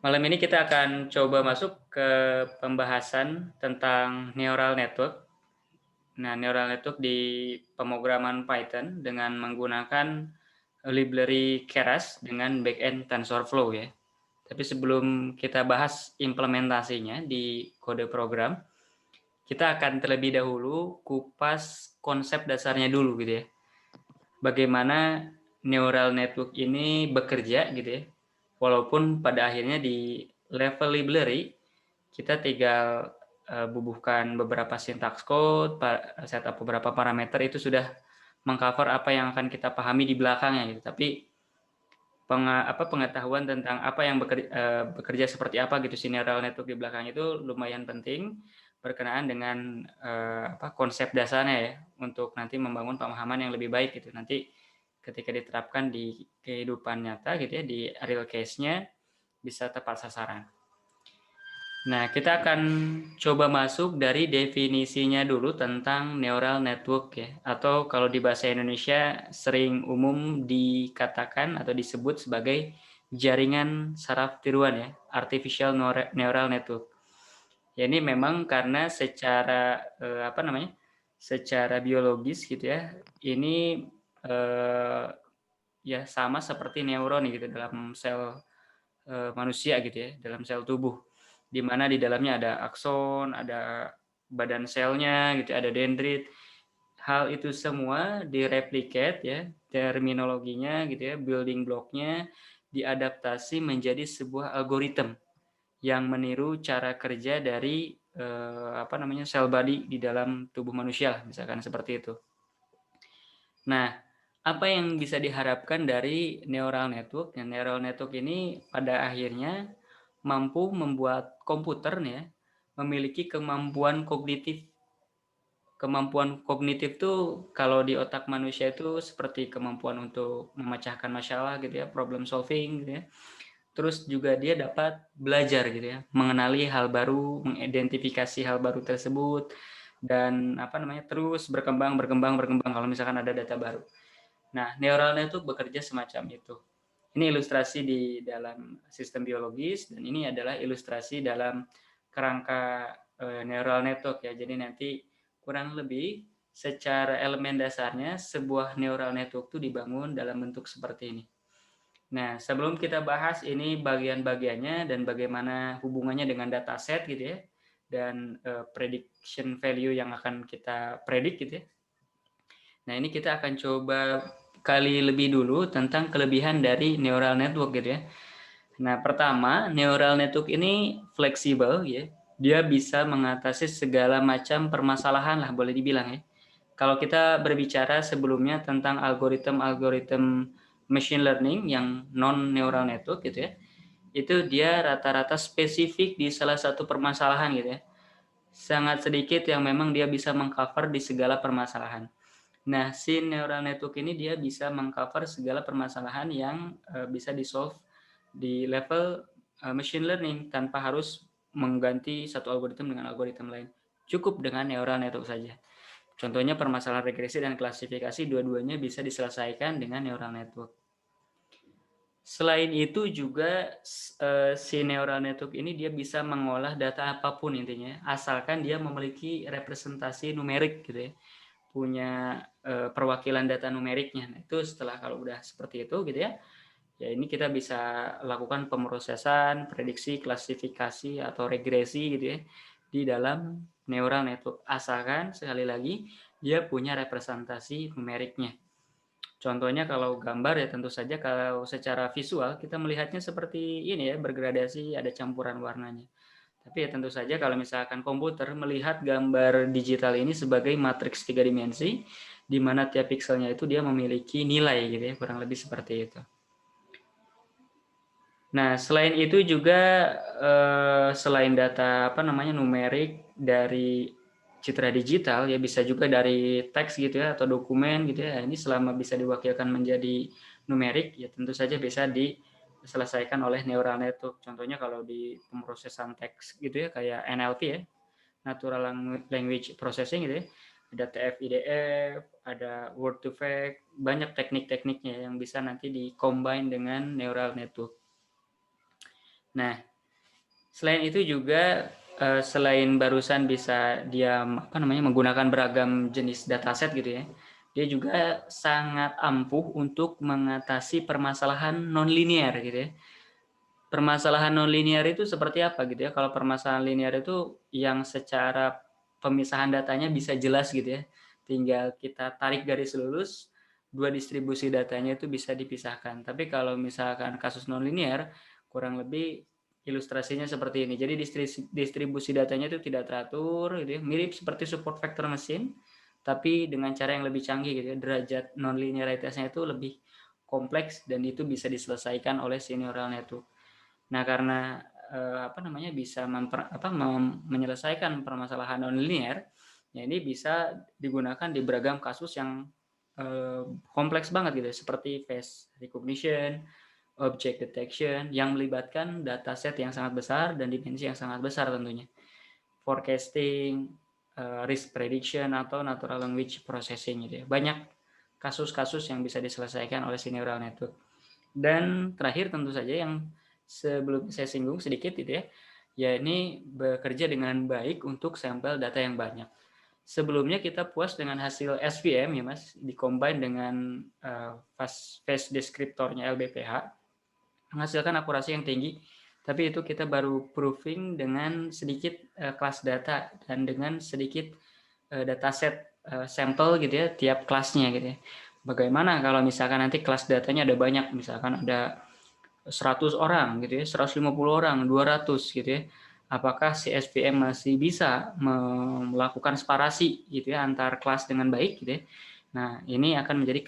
Malam ini kita akan coba masuk ke pembahasan tentang neural network. Nah, neural network di pemrograman Python dengan menggunakan library Keras dengan backend TensorFlow ya. Tapi sebelum kita bahas implementasinya di kode program, kita akan terlebih dahulu kupas konsep dasarnya dulu gitu ya. Bagaimana neural network ini bekerja gitu ya. Walaupun pada akhirnya di level library kita tinggal bubuhkan beberapa syntax code, setup beberapa parameter itu sudah mengcover apa yang akan kita pahami di belakangnya gitu. Tapi pengetahuan tentang apa yang bekerja seperti apa gitu si neural network di belakang itu lumayan penting berkenaan dengan konsep dasarnya ya untuk nanti membangun pemahaman yang lebih baik gitu. Nanti ketika diterapkan di kehidupan nyata gitu ya, di real case-nya bisa tepat sasaran. Nah, kita akan coba masuk dari definisinya dulu tentang neural network ya, atau kalau di bahasa Indonesia sering umum dikatakan atau disebut sebagai jaringan saraf tiruan ya, artificial neural network. Ya, ini memang karena secara secara biologis gitu ya, ini ya sama seperti neuron gitu dalam sel manusia gitu ya, dalam sel tubuh, di mana di dalamnya ada akson, ada badan selnya gitu, ada dendrit. Hal itu semua direplicate ya, terminologinya gitu ya, building block-nya diadaptasi menjadi sebuah algoritma yang meniru cara kerja dari sel body di dalam tubuh manusia, misalkan seperti itu. Nah, apa yang bisa diharapkan dari neural network? Ya, neural network ini pada akhirnya mampu membuat komputer nih ya, memiliki kemampuan kognitif. Kemampuan kognitif tuh kalau di otak manusia itu seperti kemampuan untuk memecahkan masalah gitu ya, problem solving gitu ya. Terus juga dia dapat belajar gitu ya, mengenali hal baru, mengidentifikasi hal baru tersebut, dan terus berkembang kalau misalkan ada data baru. Nah, neural network bekerja semacam itu. Ini ilustrasi di dalam sistem biologis dan ini adalah ilustrasi dalam kerangka neural network ya. Jadi nanti kurang lebih secara elemen dasarnya sebuah neural network itu dibangun dalam bentuk seperti ini. Nah, sebelum kita bahas ini bagian-bagiannya dan bagaimana hubungannya dengan dataset gitu ya, dan prediction value yang akan kita predik gitu ya. Nah, ini kita akan coba kali lebih dulu tentang kelebihan dari neural network gitu ya. Nah, pertama, neural network ini fleksibel ya. Dia bisa mengatasi segala macam permasalahan lah boleh dibilang ya. Kalau kita berbicara sebelumnya tentang algoritma machine learning yang non neural network gitu ya. Itu dia rata-rata spesifik di salah satu permasalahan gitu ya. Sangat sedikit yang memang dia bisa mengcover di segala permasalahan. Nah, si neural network ini dia bisa mengcover segala permasalahan yang bisa di-solve di level machine learning tanpa harus mengganti satu algoritma dengan algoritma lain. Cukup dengan neural network saja. Contohnya permasalahan regresi dan klasifikasi dua-duanya bisa diselesaikan dengan neural network. Selain itu juga si neural network ini dia bisa mengolah data apapun intinya, asalkan dia memiliki representasi numerik gitu ya. Punya perwakilan data numeriknya. Nah, itu setelah kalau udah seperti itu gitu ya, ya ini kita bisa lakukan pemrosesan, prediksi, klasifikasi atau regresi gitu ya di dalam neural network. Asalkan sekali lagi dia punya representasi numeriknya. Contohnya kalau gambar ya tentu saja kalau secara visual kita melihatnya seperti ini ya, bergradasi, ada campuran warnanya. Tapi ya tentu saja kalau misalkan komputer melihat gambar digital ini sebagai matriks 3 dimensi, di mana tiap pikselnya itu dia memiliki nilai gitu ya, kurang lebih seperti itu. Nah, selain itu juga selain data numerik dari citra digital ya bisa juga dari teks gitu ya atau dokumen gitu ya. Ini selama bisa diwakilkan menjadi numerik ya tentu saja bisa diselesaikan oleh neural network. Contohnya kalau di pemrosesan teks gitu ya kayak NLP ya, natural language processing gitu ya. ada TF-IDF, ada word to fact, banyak teknik-tekniknya yang bisa nanti di-combine dengan neural network. Nah, selain itu juga selain barusan bisa dia menggunakan beragam jenis dataset gitu ya, dia juga sangat ampuh untuk mengatasi permasalahan nonlinear gitu ya. Permasalahan nonlinear itu seperti apa gitu ya? Kalau permasalahan linear itu yang secara pemisahan datanya bisa jelas gitu ya. Tinggal kita tarik garis lurus, dua distribusi datanya itu bisa dipisahkan. Tapi kalau misalkan kasus nonlinear, kurang lebih ilustrasinya seperti ini. Jadi distribusi datanya itu tidak teratur gitu ya. Mirip seperti support vector machine, tapi dengan cara yang lebih canggih gitu ya. Derajat nonlinearitasnya itu lebih kompleks dan itu bisa diselesaikan oleh si neural network. Nah, karena bisa menyelesaikan permasalahan nonlinear, ya ini bisa digunakan di beragam kasus yang kompleks banget gitu, seperti face recognition, object detection, yang melibatkan dataset yang sangat besar dan dimensi yang sangat besar tentunya. Forecasting, risk prediction, atau natural language processing gitu ya. Banyak kasus-kasus yang bisa diselesaikan oleh si neural network. Dan terakhir tentu saja yang sebelum saya singgung sedikit gitu ya, ya ini bekerja dengan baik untuk sampel data yang banyak. Sebelumnya kita puas dengan hasil SVM ya Mas, di-combine dengan face descriptornya LBPH, menghasilkan akurasi yang tinggi, tapi itu kita baru proving dengan sedikit kelas data dan dengan sedikit dataset sampel gitu ya, tiap kelasnya gitu ya. Bagaimana kalau misalkan nanti kelas datanya ada banyak, misalkan ada 100 orang gitu ya, 150 orang, 200 gitu ya. Apakah si SVM masih bisa melakukan separasi gitu ya antar kelas dengan baik gitu ya. Nah, ini akan menjadi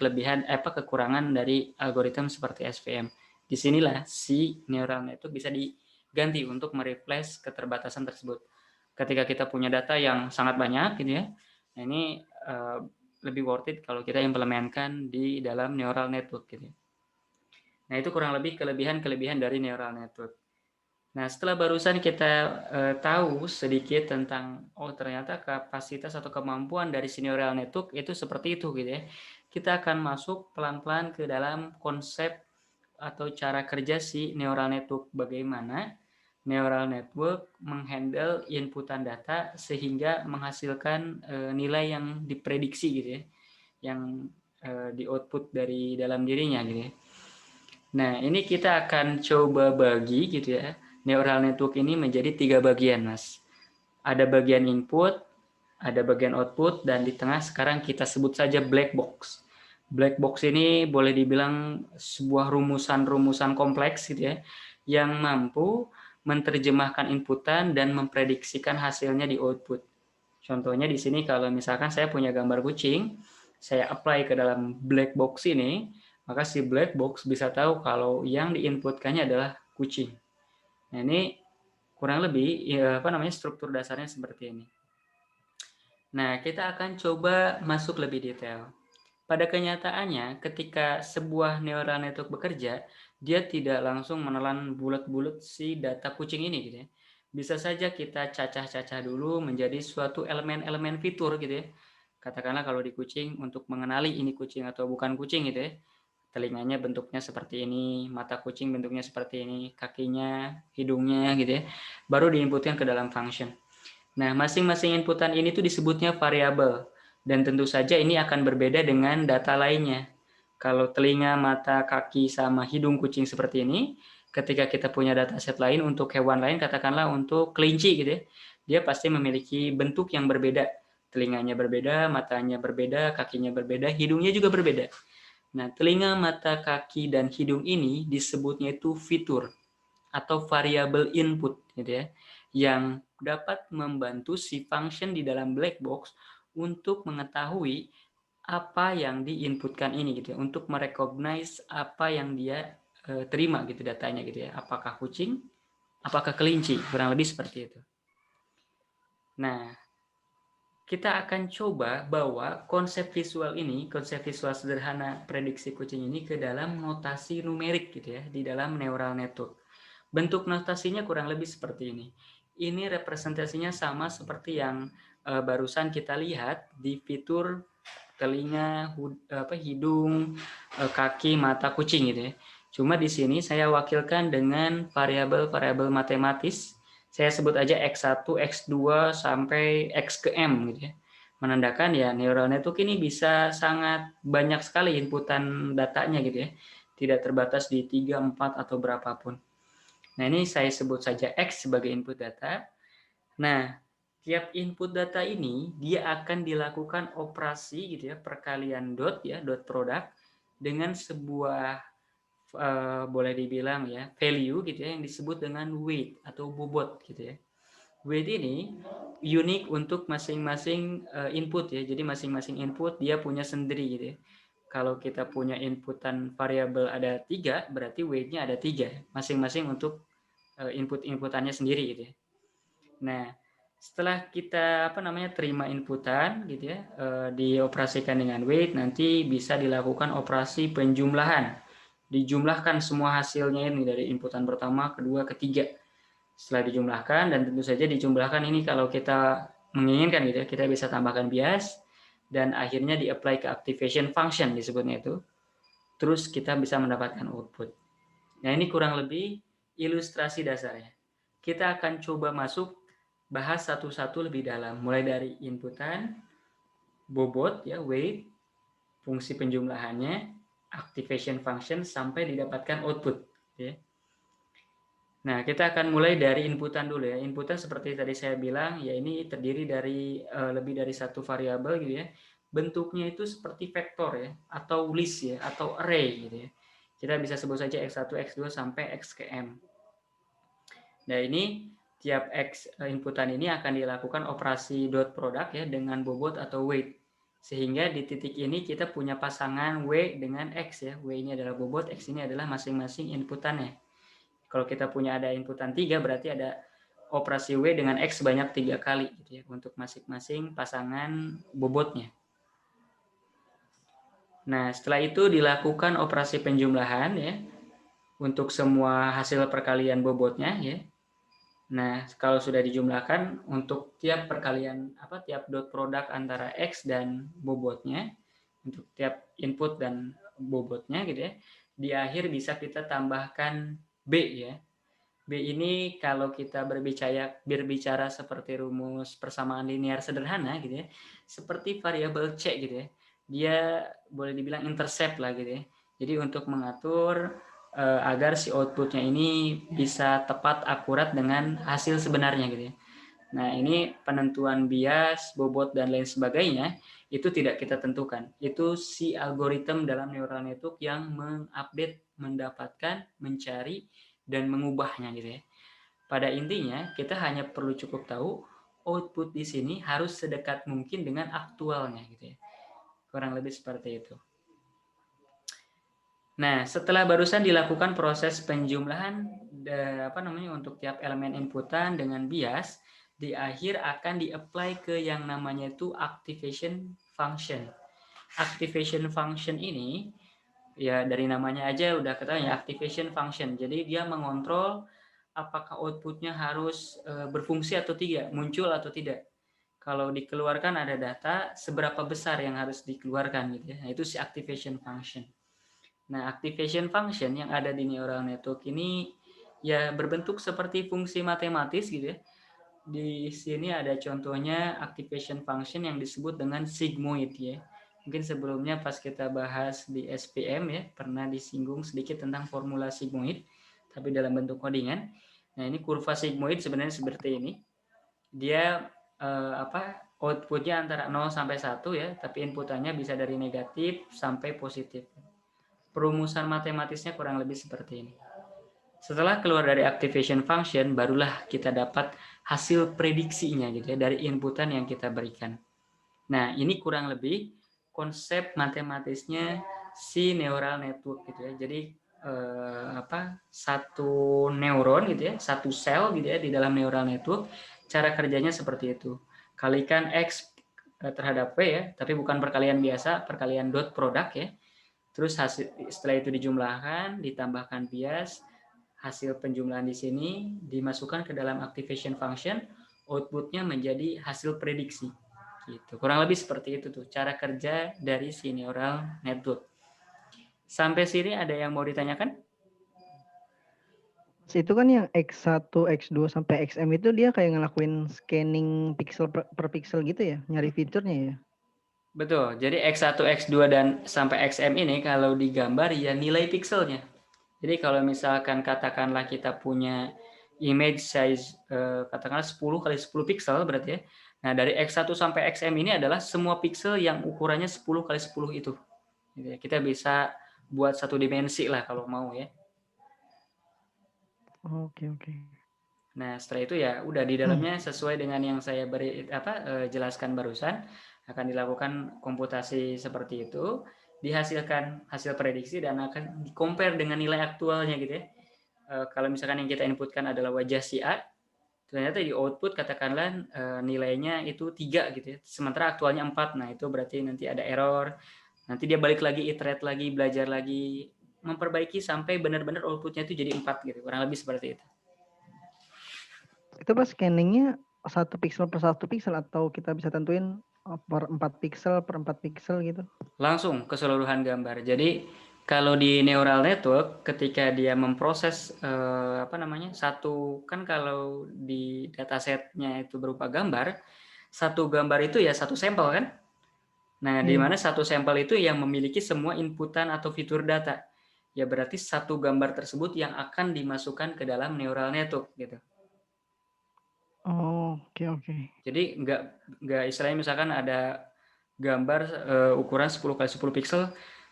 kekurangan dari algoritma seperti SVM. Disinilah si neural network bisa diganti untuk mereplace keterbatasan tersebut. Ketika kita punya data yang sangat banyak gitu ya, nah ini lebih worth it kalau kita implementkan di dalam neural network gitu ya. Nah, itu kurang lebih kelebihan-kelebihan dari neural network. Nah, setelah barusan kita tahu sedikit tentang, ternyata kapasitas atau kemampuan dari si neural network itu seperti itu gitu ya. Kita akan masuk pelan-pelan ke dalam konsep atau cara kerja si neural network. Bagaimana neural network menghandle inputan data sehingga menghasilkan nilai yang diprediksi gitu ya, yang di output dari dalam dirinya gitu ya. Nah, ini kita akan coba bagi gitu ya, neural network ini menjadi 3 bagian, Mas. Ada bagian input, ada bagian output, dan di tengah sekarang kita sebut saja black box. Black box ini boleh dibilang sebuah rumusan-rumusan kompleks gitu ya, yang mampu menerjemahkan inputan dan memprediksikan hasilnya di output. Contohnya di sini kalau misalkan saya punya gambar kucing, saya apply ke dalam black box ini, maka si black box bisa tahu kalau yang diinputkannya adalah kucing. Nah, ini kurang lebih struktur dasarnya seperti ini. Nah, kita akan coba masuk lebih detail. Pada kenyataannya, ketika sebuah neural network bekerja, dia tidak langsung menelan bulat-bulat si data kucing ini gitu ya. Bisa saja kita cacah-cacah dulu menjadi suatu elemen-elemen fitur gitu ya. Katakanlah kalau di kucing, untuk mengenali ini kucing atau bukan kucing gitu ya. Telinganya bentuknya seperti ini, mata kucing bentuknya seperti ini, kakinya, hidungnya gitu ya. Baru diinputkan ke dalam function. Nah, masing-masing inputan ini tuh disebutnya variabel. Dan tentu saja ini akan berbeda dengan data lainnya. Kalau telinga, mata, kaki, sama hidung kucing seperti ini, ketika kita punya dataset lain untuk hewan lain, katakanlah untuk kelinci gitu ya, dia pasti memiliki bentuk yang berbeda. Telinganya berbeda, matanya berbeda, kakinya berbeda, hidungnya juga berbeda. Nah, telinga, mata, kaki, dan hidung ini disebutnya itu fitur atau variabel input gitu ya, yang dapat membantu si function di dalam black box untuk mengetahui apa yang diinputkan ini gitu ya, untuk merecognize apa yang dia terima gitu datanya gitu ya, apakah kucing, apakah kelinci, kurang lebih seperti itu. Nah, kita akan coba bawa konsep visual sederhana prediksi kucing ini ke dalam notasi numerik gitu ya, di dalam neural network. Bentuk notasinya kurang lebih seperti ini. Ini representasinya sama seperti yang barusan kita lihat di fitur telinga, hidung, kaki, mata kucing gitu ya. Cuma di sini saya wakilkan dengan variabel-variabel matematis. Saya sebut aja X1, X2 sampai X ke M gitu ya. Menandakan ya neural network ini bisa sangat banyak sekali inputan datanya gitu ya. Tidak terbatas di 3, 4 atau berapapun. Nah, ini saya sebut saja X sebagai input data. Nah, tiap input data ini dia akan dilakukan operasi gitu ya, perkalian dot ya, dot product dengan sebuah boleh dibilang ya, value gitu ya yang disebut dengan weight atau bobot gitu ya. Weight ini unik untuk masing-masing input ya. Jadi masing-masing input dia punya sendiri gitu ya. Kalau kita punya inputan variabel ada 3, berarti weight-nya ada 3, masing-masing untuk input-inputannya sendiri gitu ya. Nah, setelah kita terima inputan gitu ya, dioperasikan dengan weight, nanti bisa dilakukan operasi penjumlahan. Dijumlahkan semua hasilnya ini dari inputan pertama, kedua, ketiga. Setelah dijumlahkan, dan tentu saja dijumlahkan ini kalau kita menginginkan gitu ya, kita bisa tambahkan bias dan akhirnya di-apply ke activation function disebutnya itu. Terus kita bisa mendapatkan output. Nah, ini kurang lebih ilustrasi dasarnya. Kita akan coba masuk bahas satu-satu lebih dalam, mulai dari inputan, bobot ya, weight, fungsi penjumlahannya, activation function sampai didapatkan output ya. Nah, kita akan mulai dari inputan dulu ya. Inputan seperti tadi saya bilang, ya ini terdiri dari lebih dari satu variabel gitu ya. Bentuknya itu seperti vektor ya, atau list ya, atau array gitu ya. Kita bisa sebut saja X1, X2 sampai X ke M. Nah, ini tiap X inputan ini akan dilakukan operasi dot product ya dengan bobot atau weight. Sehingga di titik ini kita punya pasangan W dengan X ya. W ini adalah bobot, X ini adalah masing-masing inputannya. Kalau kita punya ada inputan 3, berarti ada operasi W dengan X sebanyak 3 kali gitu ya, untuk masing-masing pasangan bobotnya. Nah, setelah itu dilakukan operasi penjumlahan ya, untuk semua hasil perkalian bobotnya ya. Nah, kalau sudah dijumlahkan untuk tiap perkalian tiap dot product antara X dan bobotnya, untuk tiap input dan bobotnya gitu ya, di akhir bisa kita tambahkan B ya. B ini kalau kita berbicara seperti rumus persamaan linear sederhana gitu ya, seperti variabel C gitu ya. Dia boleh dibilang intercept lah gitu ya. Jadi untuk mengatur agar si outputnya ini bisa tepat akurat dengan hasil sebenarnya gitu ya. Nah, ini penentuan bias, bobot, dan lain sebagainya itu tidak kita tentukan. Itu si algoritma dalam neural network yang mengupdate, mendapatkan, mencari, dan mengubahnya gitu ya. Pada intinya, kita hanya perlu cukup tahu output di sini harus sedekat mungkin dengan aktualnya gitu ya. Kurang lebih seperti itu. Nah, setelah barusan dilakukan proses penjumlahan untuk tiap elemen inputan dengan bias, di akhir akan di-apply ke yang namanya itu activation function. Activation function ini ya dari namanya aja udah ketahuan ya, activation function. Jadi dia mengontrol apakah outputnya harus berfungsi atau tidak, muncul atau tidak. Kalau dikeluarkan ada data, seberapa besar yang harus dikeluarkan gitu ya. Nah, itu si activation function. Nah, activation function yang ada di neural network ini ya berbentuk seperti fungsi matematis gitu ya. Di sini ada contohnya activation function yang disebut dengan sigmoid ya. Mungkin sebelumnya pas kita bahas di SPM ya, pernah disinggung sedikit tentang formula sigmoid, tapi dalam bentuk codingan. Nah, ini kurva sigmoid sebenarnya seperti ini. Dia outputnya antara 0 sampai 1 ya, tapi inputannya bisa dari negatif sampai positif. Perumusan matematisnya kurang lebih seperti ini. Setelah keluar dari activation function, barulah kita dapat hasil prediksinya gitu ya, dari inputan yang kita berikan. Nah, ini kurang lebih konsep matematisnya si neural network gitu ya. Jadi satu neuron gitu ya, satu sel gitu ya di dalam neural network, cara kerjanya seperti itu. Kalikan X terhadap Y ya, tapi bukan perkalian biasa, perkalian dot product ya. Terus setelah itu dijumlahkan, ditambahkan bias, hasil penjumlahan di sini dimasukkan ke dalam activation function, output-nya menjadi hasil prediksi. Gitu. Kurang lebih seperti itu tuh cara kerja dari si neural network. Sampai sini ada yang mau ditanyakan? Itu kan yang X1, X2 sampai XM itu dia kayak ngelakuin scanning pixel per pixel gitu ya, nyari fiturnya ya. Betul. Jadi X1, X2 dan sampai XM ini kalau digambar ya nilai pixelnya. Jadi kalau misalkan katakanlah kita punya image size katakanlah 10 kali 10 pixel berarti ya. Nah, dari X1 sampai XM ini adalah semua pixel yang ukurannya 10 kali 10 itu. Gitu ya. Kita bisa buat satu dimensi lah kalau mau ya. Oke, oke. Nah, setelah itu ya udah di dalamnya sesuai dengan yang saya beri jelaskan barusan akan dilakukan komputasi seperti itu, dihasilkan hasil prediksi dan akan di-compare dengan nilai aktualnya gitu ya. Kalau misalkan yang kita inputkan adalah wajah si A, ternyata di output katakanlah nilainya itu 3 gitu ya. Sementara aktualnya 4. Nah, itu berarti nanti ada error. Nanti dia balik lagi, iterate lagi, belajar lagi, memperbaiki sampai benar-benar outputnya itu jadi 4 gitu. Kurang lebih seperti itu. Itu pas scanningnya satu pixel atau kita bisa tentuin per 4 pixel gitu? Langsung keseluruhan gambar. Jadi kalau di neural network ketika dia memproses satu kan kalau di datasetnya itu berupa gambar, satu gambar itu ya satu sampel kan. Nah, di mana satu sampel itu yang memiliki semua inputan atau fitur data. Ya berarti satu gambar tersebut yang akan dimasukkan ke dalam neural network gitu. Oh, oke. Jadi nggak istilahnya misalkan ada gambar ukuran 10 kali 10 pixel,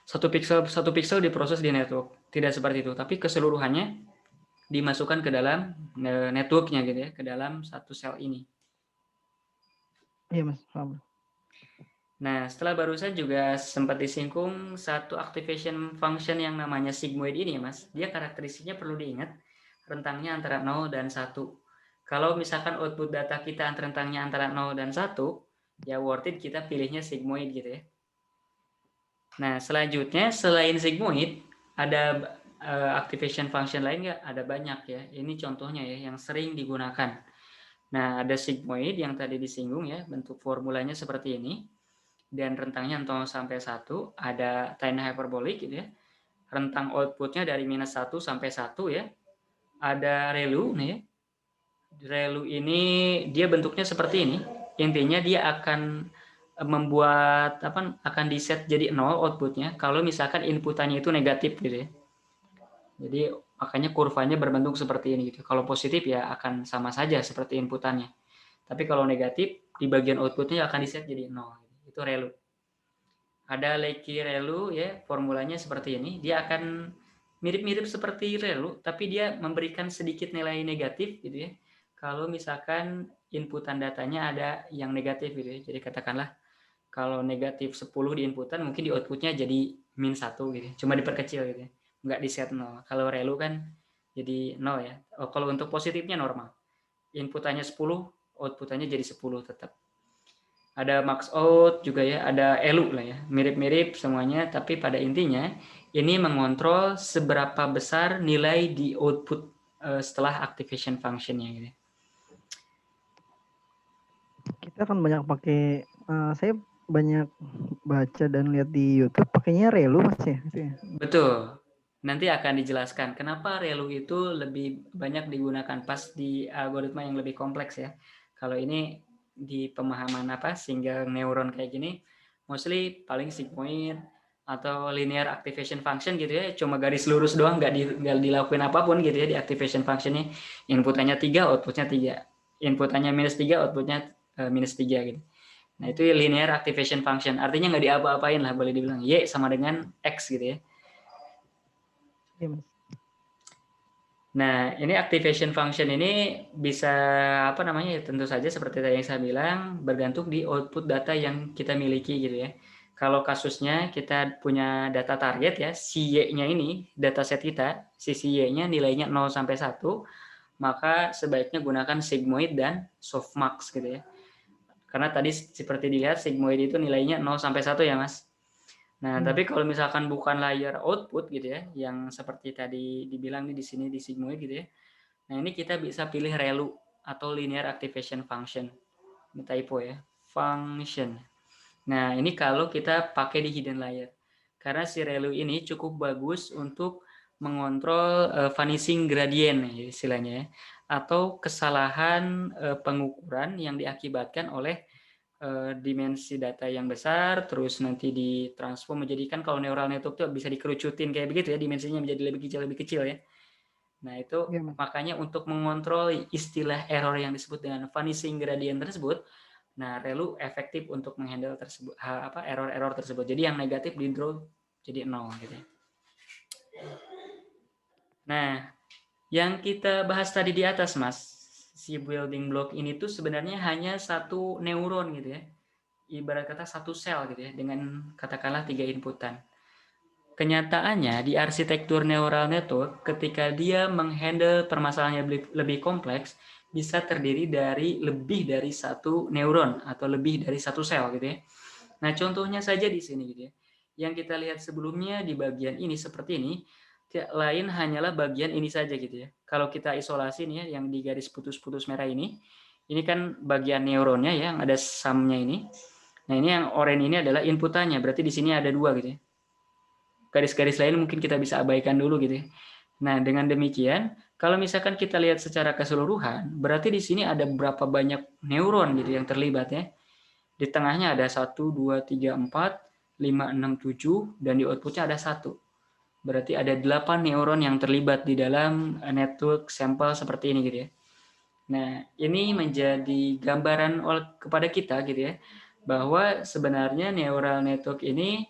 satu pixel diproses di network. Tidak seperti itu, tapi keseluruhannya dimasukkan ke dalam networknya gitu ya, ke dalam satu sel ini. Iya Mas, paham. Nah, setelah barusan juga sempat disinggung satu activation function yang namanya sigmoid ini ya Mas. Dia karakteristiknya perlu diingat, rentangnya antara 0 dan 1. Kalau misalkan output data kita rentangnya antara 0 dan 1, ya worth it kita pilihnya sigmoid gitu ya. Nah, selanjutnya selain sigmoid, ada activation function lain nggak? Ada banyak ya. Ini contohnya ya, yang sering digunakan. Nah, ada sigmoid yang tadi disinggung ya, bentuk formulanya seperti ini. Dan rentangnya 0 sampai 1, ada tanh hyperbolic gitu ya. Rentang outputnya dari -1 sampai 1 ya. Ada ReLU nih ya. ReLU ini dia bentuknya seperti ini. Intinya dia akan membuat akan di set jadi 0 outputnya kalau misalkan inputannya itu negatif gitu ya. Jadi makanya kurvanya berbentuk seperti ini gitu. Kalau positif ya akan sama saja seperti inputannya. Tapi kalau negatif di bagian outputnya akan di set jadi 0. Itu ReLU. Ada Leakey ReLU ya, formulanya seperti ini. Dia akan mirip-mirip seperti ReLU, tapi dia memberikan sedikit nilai negatif gitu ya. Kalau misalkan inputan datanya ada yang negatif gitu ya. Jadi katakanlah kalau negatif 10 di inputan, mungkin di outputnya jadi -1 gitu ya. Cuma diperkecil gitu ya. Nggak di set 0. Kalau ReLU kan jadi 0 ya. Kalau untuk positifnya normal. Inputannya 10, outputannya jadi 10 tetap. Ada max out juga ya, ada elu lah ya, mirip-mirip semuanya, tapi pada intinya ini mengontrol seberapa besar nilai di output setelah activation functionnya gitu. Kita kan banyak pakai, saya banyak baca dan lihat di YouTube pakainya ReLU Mas ya? Gitu ya? Betul. Nanti akan dijelaskan kenapa ReLU itu lebih banyak digunakan pas di algoritma yang lebih kompleks ya. Kalau ini di pemahaman single neuron kayak gini, mostly paling sigmoid atau linear activation function gitu ya, cuma garis lurus doang, nggak dilakuin apapun gitu ya di activation functionnya. Inputannya 3, outputnya 3. Inputannya -3, outputnya -3 gitu. Nah itu linear activation function, artinya nggak diapa-apain lah, boleh dibilang Y sama dengan X gitu ya. Iya Mas. Nah, ini activation function ini bisa tentu saja seperti tadi yang saya bilang bergantung di output data yang kita miliki gitu ya. Kalau kasusnya kita punya data target ya, si Y-nya ini, dataset kita, sisi Y-nya nilainya 0 sampai 1, maka sebaiknya gunakan sigmoid dan softmax gitu ya. Karena tadi seperti dilihat sigmoid itu nilainya 0 sampai 1 ya, Mas. Nah, tapi kalau misalkan bukan layer output gitu ya, yang seperti tadi dibilang di sini di sigmoid gitu ya. Nah, ini kita bisa pilih ReLU. atau linear activation function. Ini typo ya, function. Nah, ini kalau kita pakai di hidden layer. Karena si ReLU ini cukup bagus untuk mengontrol vanishing gradient ya, istilahnya ya, atau kesalahan pengukuran yang diakibatkan oleh dimensi data yang besar, terus nanti ditransform menjadikan, kalau neural network itu bisa dikerucutin kayak begitu ya, dimensinya menjadi lebih kecil ya. Nah, itu Iya, Mas. makanya untuk mengontrol istilah error yang disebut dengan vanishing gradient tersebut, nah ReLU efektif untuk menghandle tersebut error-error tersebut. Jadi yang negatif di draw jadi 0 gitu ya. Nah, yang kita bahas tadi di atas, Mas, si building block ini tuh sebenarnya hanya satu neuron gitu ya. Ibarat kata satu sel gitu ya, dengan katakanlah 3 inputan. Kenyataannya di arsitektur neural network, ketika dia menghandle permasalahan yang lebih kompleks, bisa terdiri dari lebih dari satu neuron atau lebih dari satu sel gitu ya. Nah, contohnya saja di sini gitu ya. Yang kita lihat sebelumnya di bagian ini seperti ini, lain hanyalah bagian ini saja gitu ya. Kalau kita isolasi nih ya, yang di garis putus-putus merah ini kan bagian neuronnya ya, yang ada sumnya ini. Nah, ini yang oranye ini adalah inputannya, berarti di sini ada 2 gitu ya. Garis-garis lain mungkin kita bisa abaikan dulu gitu ya. Nah, dengan demikian, kalau misalkan kita lihat secara keseluruhan, berarti di sini ada berapa banyak neuron gitu yang terlibat ya. Di tengahnya ada 1, 2, 3, 4, 5, 6, 7, dan di outputnya ada 1. Berarti ada 8 neuron yang terlibat di dalam network sampel seperti ini gitu ya. Nah, ini menjadi gambaran kepada kita gitu ya, bahwa sebenarnya neural network ini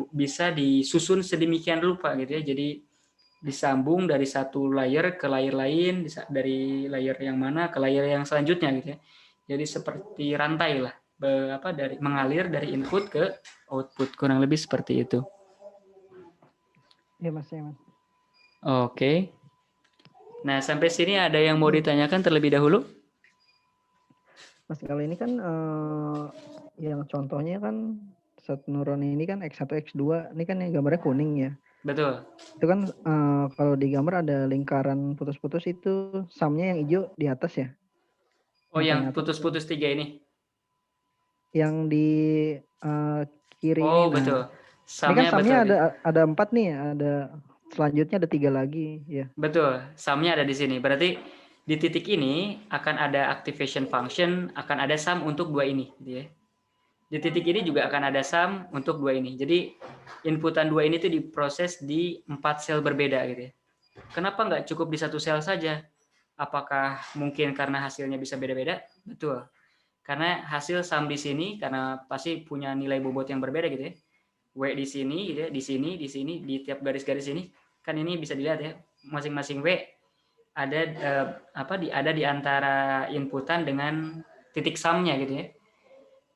bisa disusun sedemikian rupa gitu ya. Jadi disambung dari satu layer ke layer lain, dari layer yang mana ke layer yang selanjutnya gitu ya. Jadi seperti rantai lah, dari mengalir dari input ke output, kurang lebih seperti itu. Iya, Mas, ya, Mas. Oke. Nah, sampai sini ada yang mau ditanyakan terlebih dahulu? Mas, kalau ini kan yang contohnya kan satu neuron ini kan X1, X2, ini kan yang gambarnya kuning ya. Betul. Itu kan kalau di gambar ada lingkaran putus-putus, itu sumnya yang hijau di atas ya? Oh, yang Paling atas. putus-putus 3 ini? Yang di kiri ini. Oh, Nah, betul. ini kan Sumnya sumnya betul. ada 4 nih, ada selanjutnya ada 3 lagi ya. Betul, sumnya ada di sini. Berarti di titik ini akan ada activation function, akan ada sum untuk 2 ini. Gitu ya. Di titik ini juga akan ada sum untuk 2 ini. Jadi inputan 2 ini tuh diproses di 4 sel berbeda gitu ya. Kenapa nggak cukup di satu sel saja? Apakah mungkin karena hasilnya bisa beda-beda? Betul. Karena hasil sum di sini karena pasti punya nilai bobot yang berbeda gitu ya. W di sini gitu ya, di sini, di tiap garis-garis ini. Kan ini bisa dilihat ya, masing-masing W ada ada di antara inputan dengan titik sumnya gitu ya.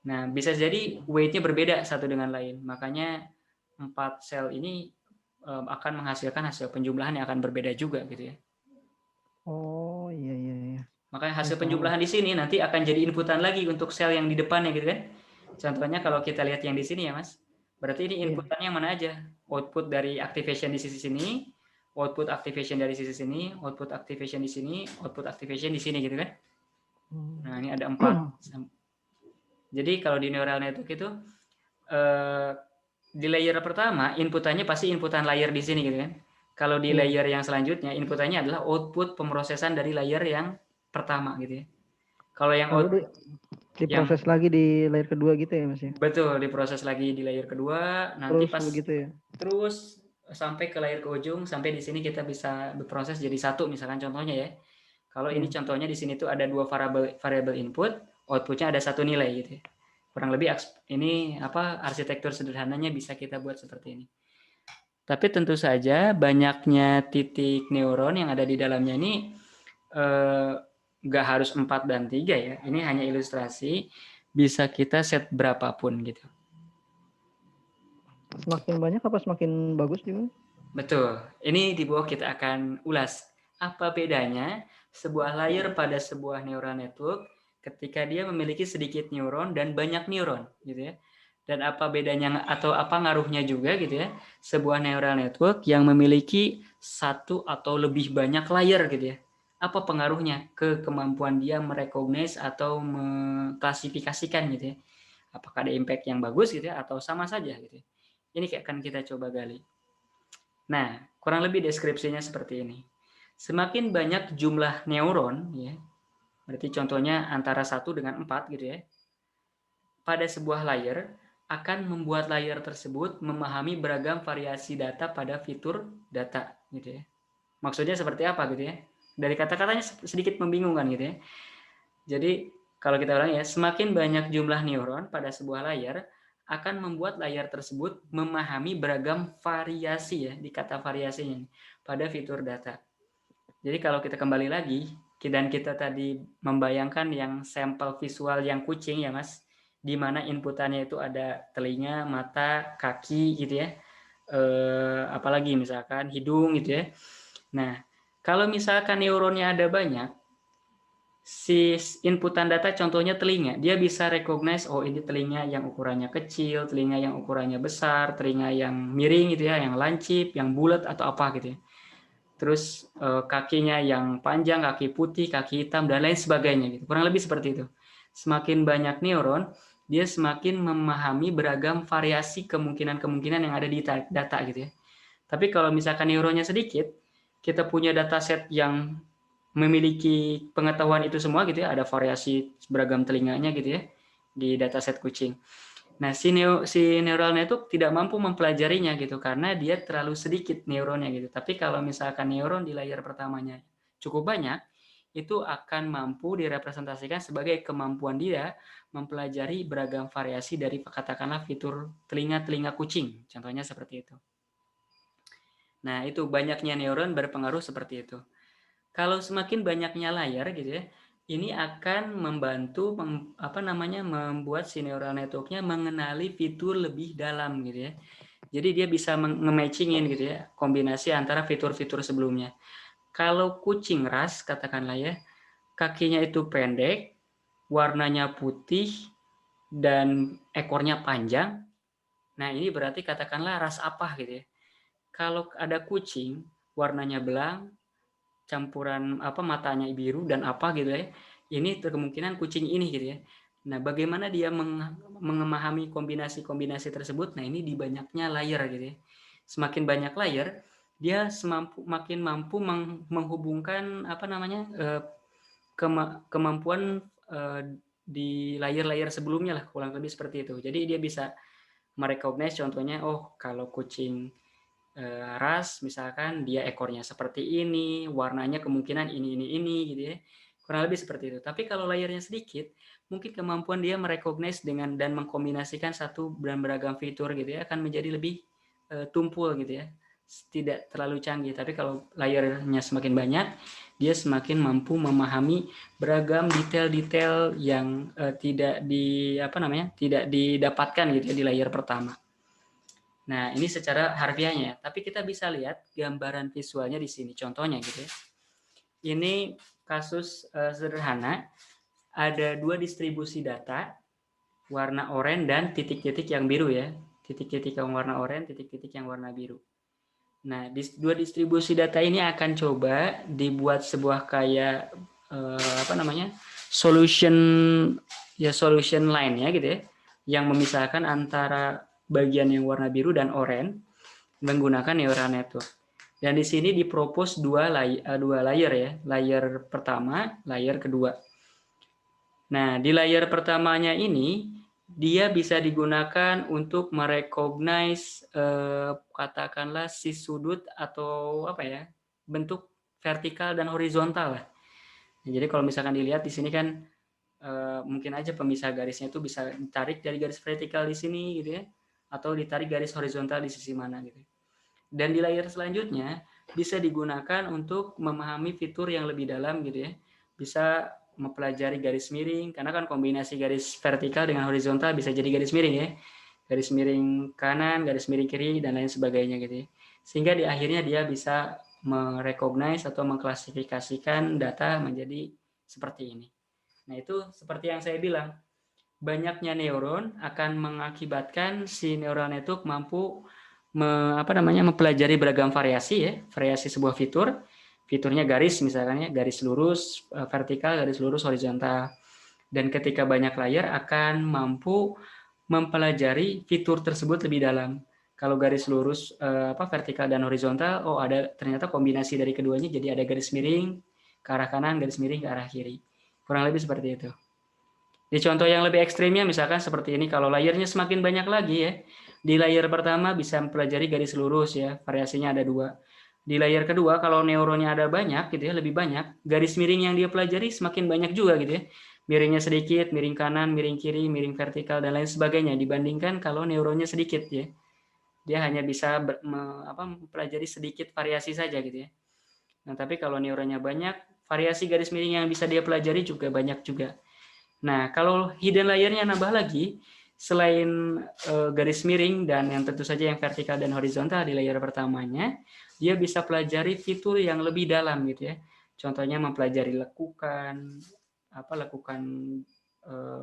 Nah, bisa jadi weight-nya berbeda satu dengan lain. Makanya 4 sel ini akan menghasilkan hasil penjumlahan yang akan berbeda juga gitu ya. Oh, iya, iya, iya. Makanya Ya, hasil paham. penjumlahan di sini nanti akan jadi inputan lagi untuk sel yang di depannya gitu kan. Contohnya kalau kita lihat yang di sini ya, Mas. Berarti ini Iya. inputannya yang mana aja? Output dari activation di sisi sini, output activation dari sisi sini, output activation di sini, output activation di sini gitu kan. Nah, ini ada 4. Jadi kalau di neural network itu di layer pertama inputannya pasti inputan layer di sini gitu kan. Kalau di Iya. layer yang selanjutnya inputannya adalah output pemrosesan dari layer yang pertama gitu ya. Kalau yang Lalu yang diproses lagi di layer kedua gitu ya, Mas ya? betul diproses lagi di layer kedua, nanti Terus pas begitu ya? terus sampai ke layer ke ujung, sampai di sini kita bisa berproses jadi satu misalkan contohnya ya. Kalau ini Iya. contohnya di sini tuh ada 2 variabel input, outputnya ada satu nilai gitu ya. Kurang lebih ini arsitektur sederhananya bisa kita buat seperti ini. Tapi tentu saja banyaknya titik neuron yang ada di dalamnya ini nggak harus 4 dan 3 ya. Ini hanya ilustrasi, bisa kita set berapapun gitu. Semakin banyak apa semakin bagus juga? Betul. Ini di bawah kita akan ulas. Apa bedanya sebuah layer pada sebuah neural network ketika dia memiliki sedikit neuron dan banyak neuron gitu ya. Dan apa bedanya atau apa ngaruhnya juga gitu ya, sebuah neural network yang memiliki satu atau lebih banyak layer gitu ya. apa pengaruhnya ke kemampuan dia merecognize atau mengklasifikasikan gitu ya. Apakah ada impact yang bagus gitu ya atau sama saja gitu ya. Ini akan kita coba gali. Nah, kurang lebih deskripsinya seperti ini. Semakin banyak jumlah neuron ya, berarti contohnya antara 1 dengan 4 gitu ya, pada sebuah layer akan membuat layer tersebut memahami beragam variasi data pada fitur data gitu ya. Maksudnya seperti apa gitu ya? Dari kata-katanya sedikit membingungkan gitu ya. Jadi kalau kita ulang ya, semakin banyak jumlah neuron pada sebuah layar akan membuat layar tersebut memahami beragam variasi ya, di kata variasinya pada fitur data. Jadi kalau kita kembali lagi dan kita tadi membayangkan yang sampel visual yang kucing ya Mas, di mana inputannya itu ada telinga, mata, kaki gitu ya. Apalagi misalkan hidung gitu ya. Nah, kalau misalkan neuronnya ada banyak, si inputan data contohnya telinga, dia bisa recognize oh ini telinga yang ukurannya kecil, telinga yang ukurannya besar, telinga yang miring gitu ya, yang lancip, yang bulat atau apa gitu ya. Terus kakinya yang panjang, kaki putih, kaki hitam dan lain sebagainya gitu. Kurang lebih seperti itu. Semakin banyak neuron, dia semakin memahami beragam variasi kemungkinan-kemungkinan yang ada di data gitu ya. Tapi kalau misalkan neuronnya sedikit, kita punya dataset yang memiliki pengetahuan itu semua gitu ya, ada variasi beragam telinganya gitu ya di dataset kucing. Nah, si neural network tidak mampu mempelajarinya gitu karena dia terlalu sedikit neuronnya gitu. Tapi kalau misalkan neuron di layar pertamanya cukup banyak, itu akan mampu direpresentasikan sebagai kemampuan dia mempelajari beragam variasi dari katakanlah fitur telinga-telinga kucing. Contohnya seperti itu. Nah, itu banyaknya neuron berpengaruh seperti itu. Kalau semakin banyaknya layar gitu ya, ini akan membantu membuat si neural network-nya mengenali fitur lebih dalam gitu ya. Jadi dia bisa nge-matchingin gitu ya, kombinasi antara fitur-fitur sebelumnya. Kalau kucing ras katakanlah ya, kakinya itu pendek, warnanya putih dan ekornya panjang. Nah, ini berarti katakanlah ras apa gitu ya. Kalau ada kucing warnanya belang, campuran matanya biru dan apa gitu ya. Ini kemungkinan kucing ini gitu ya. Nah, bagaimana dia memahami kombinasi-kombinasi tersebut? Nah, ini di banyaknya layer gitu ya. Semakin banyak layer, dia makin mampu menghubungkan kemampuan di layer-layer sebelumnya lah, kurang lebih seperti itu. Jadi dia bisa merecognize contohnya, oh kalau kucing ras misalkan dia ekornya seperti ini, warnanya kemungkinan ini gitu ya. Kurang lebih seperti itu. Tapi kalau layarnya sedikit, mungkin kemampuan dia merecognize dengan dan mengkombinasikan satu dan beragam fitur gitu ya akan menjadi lebih tumpul gitu ya. Tidak terlalu canggih, tapi kalau layarnya semakin banyak, dia semakin mampu memahami beragam detail-detail yang tidak didapatkan gitu ya di layar pertama. Nah, ini secara harfiahnya, tapi kita bisa lihat gambaran visualnya di sini. Contohnya gitu ya. Ini kasus sederhana, ada 2 distribusi data, warna oranye dan titik-titik yang biru ya. Titik-titik yang warna oranye, titik-titik yang warna biru. Nah, 2 distribusi data ini akan coba dibuat sebuah kayak solution line ya gitu ya, yang memisahkan antara bagian yang warna biru dan oranye menggunakan neural network. Dan di sini dipropose dua layer ya, layer pertama, layer kedua. Nah, di layer pertamanya ini dia bisa digunakan untuk merecognize katakanlah si sudut atau bentuk vertikal dan horizontal lah. Jadi kalau misalkan dilihat di sini kan mungkin aja pemisah garisnya itu bisa ditarik dari garis vertikal di sini gitu ya, atau ditarik garis horizontal di sisi mana gitu. Dan di layer selanjutnya bisa digunakan untuk memahami fitur yang lebih dalam gitu ya. Bisa mempelajari garis miring, karena kan kombinasi garis vertikal dengan horizontal bisa jadi garis miring ya. Garis miring kanan, garis miring kiri, dan lain sebagainya gitu ya. Sehingga di akhirnya dia bisa merecognize atau mengklasifikasikan data menjadi seperti ini. Nah, itu seperti yang saya bilang, banyaknya neuron akan mengakibatkan si neural network mampu mempelajari beragam variasi ya, variasi sebuah fitur, fiturnya garis misalkan ya, garis lurus vertikal, garis lurus horizontal. Dan ketika banyak layer akan mampu mempelajari fitur tersebut lebih dalam. Kalau garis lurus vertikal dan horizontal, oh ada ternyata kombinasi dari keduanya, jadi ada garis miring ke arah kanan, garis miring ke arah kiri. Kurang lebih seperti itu. Di contoh yang lebih ekstrimnya misalkan seperti ini, kalau layernya semakin banyak lagi ya, di layer pertama bisa mempelajari garis lurus ya, variasinya ada 2. Di layer kedua kalau neuronnya ada banyak gitu ya, lebih banyak, garis miring yang dia pelajari semakin banyak juga gitu ya. Miringnya sedikit, miring kanan, miring kiri, miring vertikal dan lain sebagainya dibandingkan kalau neuronnya sedikit ya. Dia hanya bisa mempelajari sedikit variasi saja gitu ya. Nah, tapi kalau neuronnya banyak, variasi garis miring yang bisa dia pelajari juga banyak juga. Nah, kalau hidden layer-nya nambah lagi, selain garis miring dan yang tentu saja yang vertikal dan horizontal di layer pertamanya, dia bisa pelajari fitur yang lebih dalam gitu ya. Contohnya mempelajari lekukan, lekukan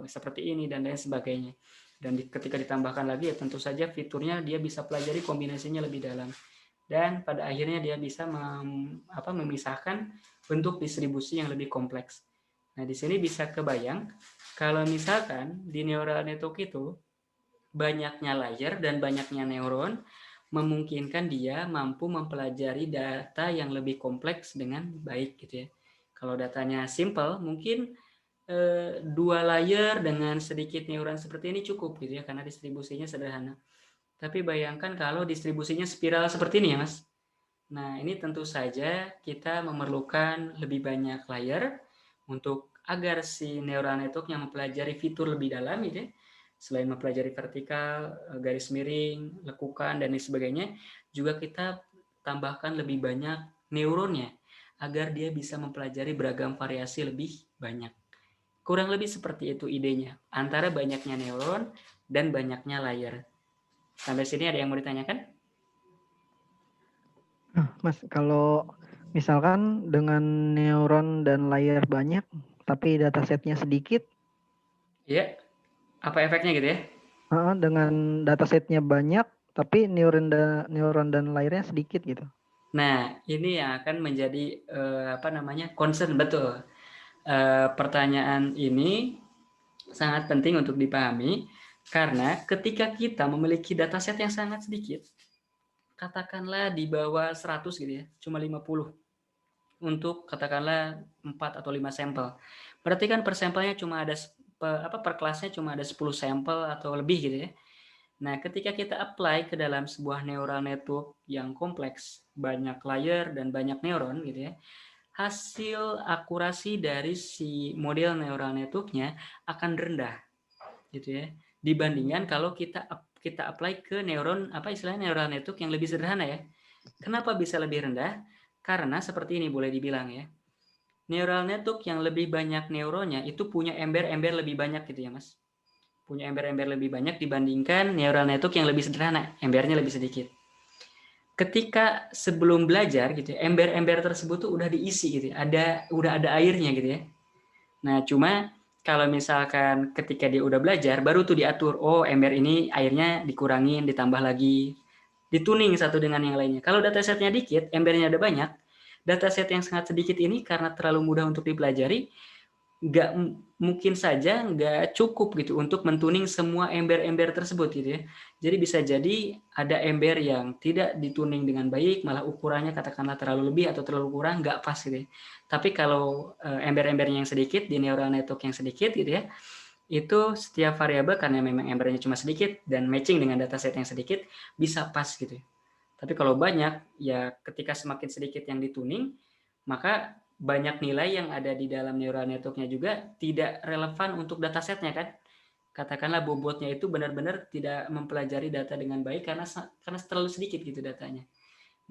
seperti ini dan lain sebagainya. Dan ketika ditambahkan lagi ya tentu saja fiturnya dia bisa pelajari kombinasinya lebih dalam. Dan pada akhirnya dia bisa memisahkan bentuk distribusi yang lebih kompleks. Nah, di sini bisa kebayang kalau misalkan di neural network itu banyaknya layer dan banyaknya neuron memungkinkan dia mampu mempelajari data yang lebih kompleks dengan baik gitu ya. Kalau datanya simple mungkin 2 layer dengan sedikit neuron seperti ini cukup gitu ya karena distribusinya sederhana. Tapi bayangkan kalau distribusinya spiral seperti ini ya Mas. Nah, ini tentu saja kita memerlukan lebih banyak layer untuk agar si neural network yang mempelajari fitur lebih dalam gitu ya. Selain mempelajari vertikal, garis miring, lekukan dan lain sebagainya, juga kita tambahkan lebih banyak neuronnya agar dia bisa mempelajari beragam variasi lebih banyak. Kurang lebih seperti itu idenya, antara banyaknya neuron dan banyaknya layer. Sampai sini ada yang mau ditanyakan? Mas, kalau misalkan dengan neuron dan layer banyak, tapi datasetnya sedikit, Iya, apa efeknya gitu ya? dengan datasetnya banyak, tapi neuron dan layernya sedikit gitu. Nah, ini yang akan menjadi concern betul. Pertanyaan ini sangat penting untuk dipahami karena ketika kita memiliki dataset yang sangat sedikit, katakanlah di bawah 100 gitu ya, cuma 50 untuk katakanlah 4 atau 5 sampel. Berarti kan per sampelnya cuma ada per kelasnya cuma ada 10 sampel atau lebih gitu ya. Nah, ketika kita apply ke dalam sebuah neural network yang kompleks, banyak layer dan banyak neuron gitu ya, hasil akurasi dari si model neural network-nya akan rendah gitu ya. Dibandingkan kalau kita apply ke istilahnya neural network yang lebih sederhana ya. Kenapa bisa lebih rendah? Karena seperti ini boleh dibilang ya. Neural network yang lebih banyak neuronnya itu punya ember-ember lebih banyak gitu ya, Mas. Punya ember-ember lebih banyak dibandingkan neural network yang lebih sederhana, embernya lebih sedikit. Ketika sebelum belajar gitu ya, ember-ember tersebut tuh udah diisi gitu ya, udah ada airnya gitu ya. Nah, cuma kalau misalkan ketika dia udah belajar, baru tuh diatur, oh ember ini airnya dikurangin, ditambah lagi, dituning satu dengan yang lainnya. Kalau datasetnya dikit, embernya ada banyak, dataset yang sangat sedikit ini karena terlalu mudah untuk dipelajari, mungkin saja nggak cukup gitu untuk mentuning semua ember-ember tersebut gitu ya. Jadi bisa jadi ada ember yang tidak dituning dengan baik, malah ukurannya katakanlah terlalu lebih atau terlalu kurang, nggak pas gitu ya. Tapi kalau ember-embernya yang sedikit, di neural network yang sedikit gitu ya, itu setiap variabel karena memang embernya cuma sedikit dan matching dengan dataset yang sedikit, bisa pas gitu ya. Tapi kalau banyak, ya ketika semakin sedikit yang dituning, maka banyak nilai yang ada di dalam neural network-nya juga tidak relevan untuk datasetnya kan. Katakanlah bobotnya itu benar-benar tidak mempelajari data dengan baik karena terlalu sedikit gitu datanya.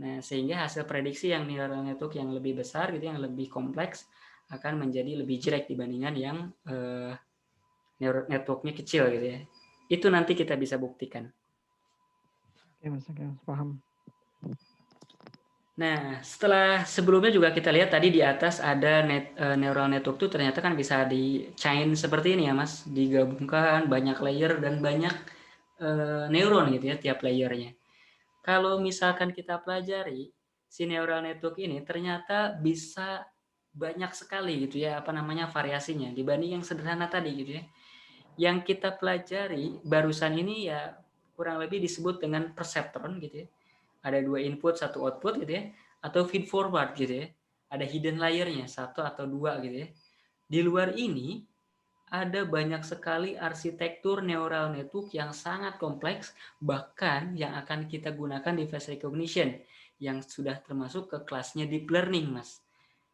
Nah, sehingga hasil prediksi yang neural network yang lebih besar gitu, yang lebih kompleks akan menjadi lebih jelek dibandingkan yang neural network-nya kecil gitu ya. Itu nanti kita bisa buktikan. Oke, Mas, paham. Nah, setelah sebelumnya juga kita lihat tadi di atas ada neural network itu ternyata kan bisa di chain seperti ini ya Mas, digabungkan banyak layer dan banyak neuron gitu ya tiap layernya. Kalau misalkan kita pelajari si neural network ini ternyata bisa banyak sekali gitu ya, variasinya dibanding yang sederhana tadi gitu ya. Yang kita pelajari barusan ini ya kurang lebih disebut dengan perseptron gitu ya. Ada 2 input, 1 output gitu ya, atau feed forward gitu ya. Ada hidden layer-nya, 1 atau 2 gitu ya. Di luar ini ada banyak sekali arsitektur neural network yang sangat kompleks, bahkan yang akan kita gunakan di face recognition, yang sudah termasuk ke kelasnya deep learning, Mas.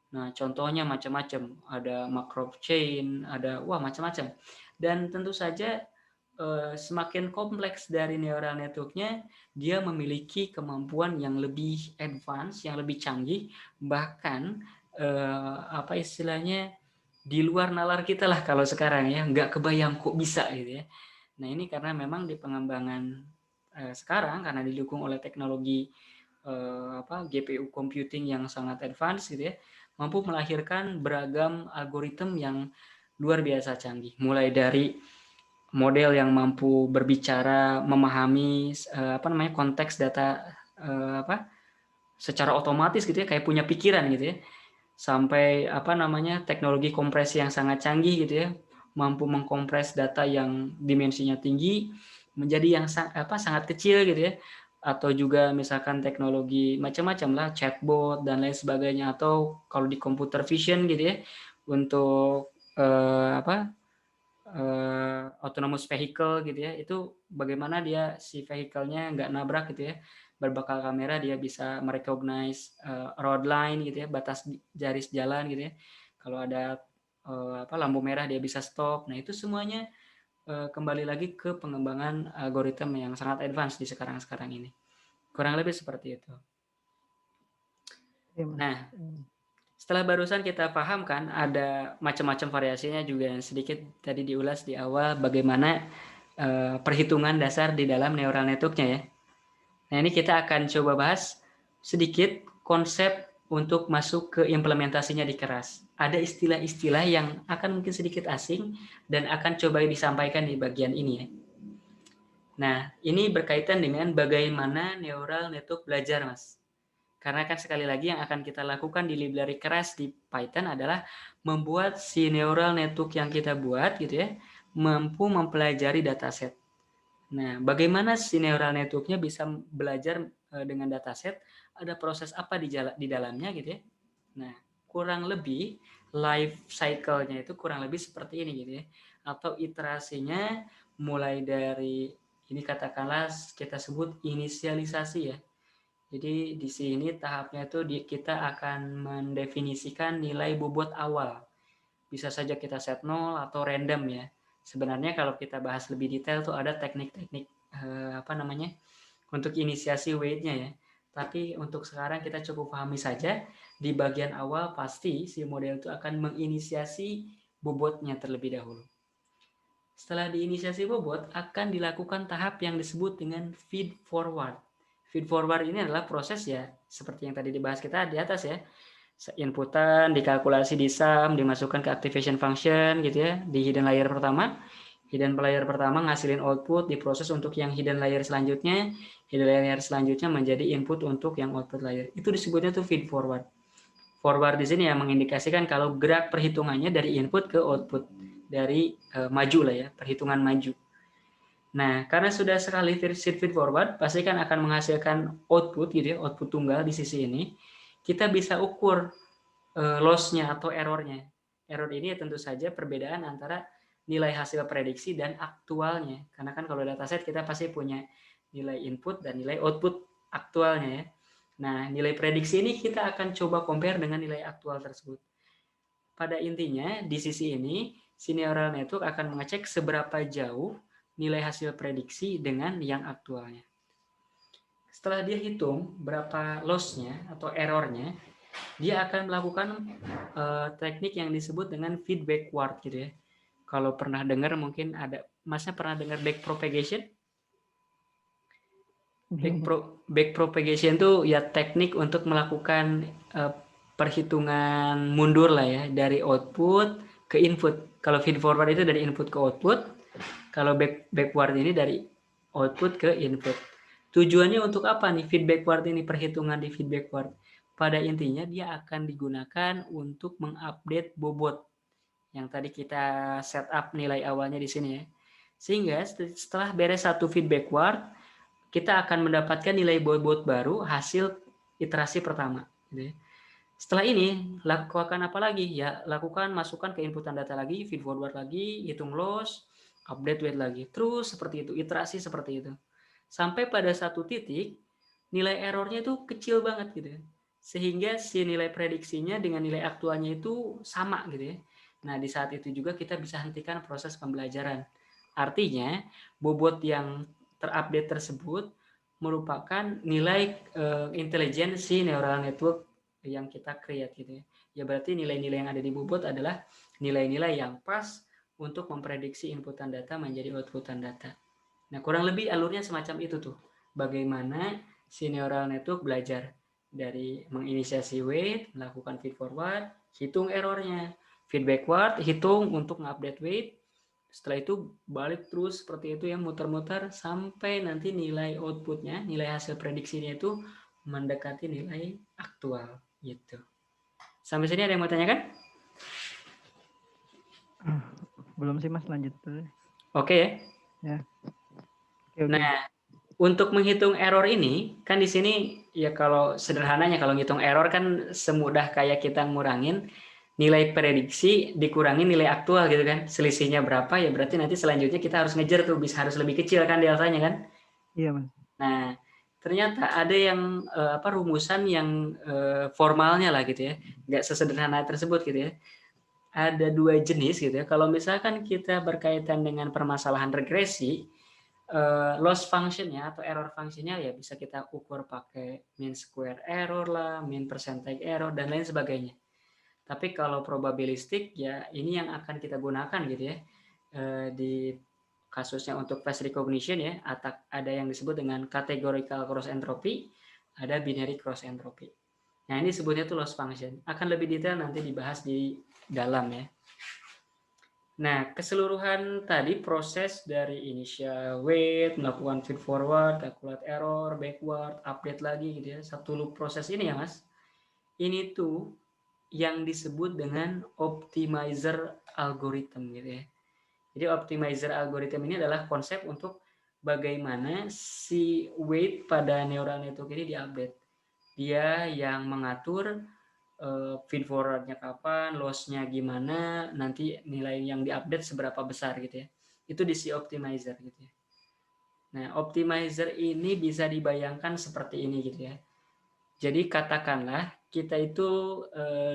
Nah, contohnya macam-macam, ada macro chain, ada macam-macam. Dan tentu saja semakin kompleks dari neural network-nya, dia memiliki kemampuan yang lebih advance, yang lebih canggih, bahkan istilahnya di luar nalar kita lah kalau sekarang ya, nggak kebayang kok bisa gitu ya. Nah ini karena memang di pengembangan sekarang karena didukung oleh teknologi GPU computing yang sangat advance gitu ya, mampu melahirkan beragam algoritma yang luar biasa canggih. Mulai dari model yang mampu berbicara, memahami konteks data secara otomatis gitu ya, kayak punya pikiran gitu ya. Sampai teknologi kompresi yang sangat canggih gitu ya, mampu mengkompres data yang dimensinya tinggi menjadi yang sangat kecil gitu ya, atau juga misalkan teknologi macam-macam lah, chatbot dan lain sebagainya, atau kalau di computer vision gitu ya, untuk autonomous vehicle gitu ya, itu bagaimana dia si vehicle-nya nggak nabrak gitu ya, berbekal kamera dia bisa merecognize road line gitu ya, batas garis jalan gitu ya, kalau ada lampu merah dia bisa stop. Nah itu semuanya kembali lagi ke pengembangan algoritma yang sangat advance di sekarang ini, kurang lebih seperti itu. Nah setelah barusan kita paham kan ada macam-macam variasinya juga yang sedikit tadi diulas di awal bagaimana perhitungan dasar di dalam neural network-nya ya. Nah ini kita akan coba bahas sedikit konsep untuk masuk ke implementasinya di keras. Ada istilah-istilah yang akan mungkin sedikit asing dan akan coba disampaikan di bagian ini ya. Nah ini berkaitan dengan bagaimana neural network belajar, Mas. Karena kan sekali lagi yang akan kita lakukan di library keras di Python adalah membuat si neural network yang kita buat gitu ya, mampu mempelajari dataset. Nah, bagaimana si neural network-nya bisa belajar dengan dataset? Ada proses apa di dalamnya gitu ya. Nah, kurang lebih life cycle-nya itu kurang lebih seperti ini gitu ya. Atau iterasinya mulai dari ini katakanlah kita sebut inisialisasi ya. Jadi di sini tahapnya itu kita akan mendefinisikan nilai bobot awal. Bisa saja kita set 0 atau random ya. Sebenarnya kalau kita bahas lebih detail tuh ada teknik-teknik untuk inisiasi weight-nya ya. Tapi untuk sekarang kita cukup pahami saja di bagian awal pasti si model itu akan menginisiasi bobotnya terlebih dahulu. Setelah diinisiasi bobot akan dilakukan tahap yang disebut dengan feed forward. Feed forward ini adalah proses ya, seperti yang tadi dibahas kita di atas ya. Inputan, dikalkulasi di sum, dimasukkan ke activation function gitu ya, di hidden layer pertama. Hidden layer pertama ngasilin output, diproses untuk yang hidden layer selanjutnya. Hidden layer selanjutnya menjadi input untuk yang output layer. Itu disebutnya tuh feed forward. Forward di sini ya mengindikasikan kalau gerak perhitungannya dari input ke output. Dari maju lah ya, perhitungan maju. Nah, karena sudah sekali feed forward, pasti kan akan menghasilkan output gitu ya, output tunggal di sisi ini. Kita bisa ukur loss-nya atau error-nya. Error ini ya tentu saja perbedaan antara nilai hasil prediksi dan aktualnya. Karena kan kalau dataset kita pasti punya nilai input dan nilai output aktualnya ya. Nah, nilai prediksi ini kita akan coba compare dengan nilai aktual tersebut. Pada intinya, di sisi ini, si neural network akan mengecek seberapa jauh nilai hasil prediksi dengan yang aktualnya. Setelah dia hitung berapa loss-nya atau error-nya, dia akan melakukan teknik yang disebut dengan feed backward gitu ya. Kalau pernah dengar mungkin ada, Masnya pernah dengar back propagation? Back propagation itu ya teknik untuk melakukan perhitungan mundur lah ya, dari output ke input. Kalau feed forward itu dari input ke output, kalau backward ini dari output ke input. Tujuannya untuk apa nih feed backward ini, perhitungan di feed backward? pada intinya dia akan digunakan untuk mengupdate bobot yang tadi kita setup nilai awalnya di sini ya. Sehingga setelah beres satu feedback word, kita akan mendapatkan nilai bobot baru hasil iterasi pertama. Gitu ya. Setelah ini, lakukan apa lagi? Ya, lakukan masukkan ke inputan data lagi, feed forward lagi, hitung loss, update weight lagi. Terus seperti itu, iterasi seperti itu. Sampai pada satu titik, nilai errornya itu kecil banget gitu ya. Sehingga si nilai prediksinya dengan nilai aktualnya itu sama gitu ya. Nah, di saat itu juga kita bisa hentikan proses pembelajaran. Artinya, bobot yang terupdate tersebut merupakan nilai intelijensi neural network yang kita create gitu ya. Ya berarti nilai-nilai yang ada di bobot adalah nilai-nilai yang pas untuk memprediksi inputan data menjadi outputan data. Nah, kurang lebih alurnya semacam itu tuh. Bagaimana si neural network belajar dari menginisiasi weight, melakukan feed forward, hitung errornya, feed backward, hitung untuk mengupdate weight. Setelah itu balik terus seperti itu ya, muter-muter sampai nanti nilai outputnya, nilai hasil prediksinya itu mendekati nilai aktual gitu. Sampai sini ada yang mau tanyakan? Belum sih Mas, lanjut dulu. Oke ya. Ya. Oke. Nah, untuk menghitung error ini, kan di sini ya kalau sederhananya kalau ngitung error kan semudah kayak kita ngurangin nilai prediksi dikurangin nilai aktual gitu kan. Selisihnya berapa ya berarti nanti selanjutnya kita harus ngejar tuh bisa harus lebih kecil kan deltanya kan. Iya Mas. Nah, ternyata ada yang rumusan yang formalnya lah gitu ya. Nggak sesederhana tersebut gitu ya. Ada dua jenis gitu ya. Kalau misalkan kita berkaitan dengan permasalahan regresi, loss function-nya atau error function-nya ya bisa kita ukur pakai mean square error lah, mean percentage error, dan lain sebagainya. Tapi kalau probabilistik ya ini yang akan kita gunakan gitu ya. Di kasusnya untuk face recognition ya, ada yang disebut dengan categorical cross entropy, ada binary cross entropy. Nah ini sebutnya tuh loss function. Akan lebih detail nanti dibahas di dalam ya. Nah, keseluruhan tadi proses dari initial weight, melakukan feed forward, calculate error, backward, update lagi gitu ya. Satu loop proses ini ya, Mas. Ini tuh yang disebut dengan optimizer algorithm gitu ya. Jadi optimizer algorithm ini adalah konsep untuk bagaimana si weight pada neural network ini diupdate. Dia yang mengatur feed forward-nya kapan, loss-nya gimana, nanti nilai yang diupdate seberapa besar gitu ya. Itu di si optimizer gitu ya. Nah, optimizer ini bisa dibayangkan seperti ini gitu ya. Jadi katakanlah kita itu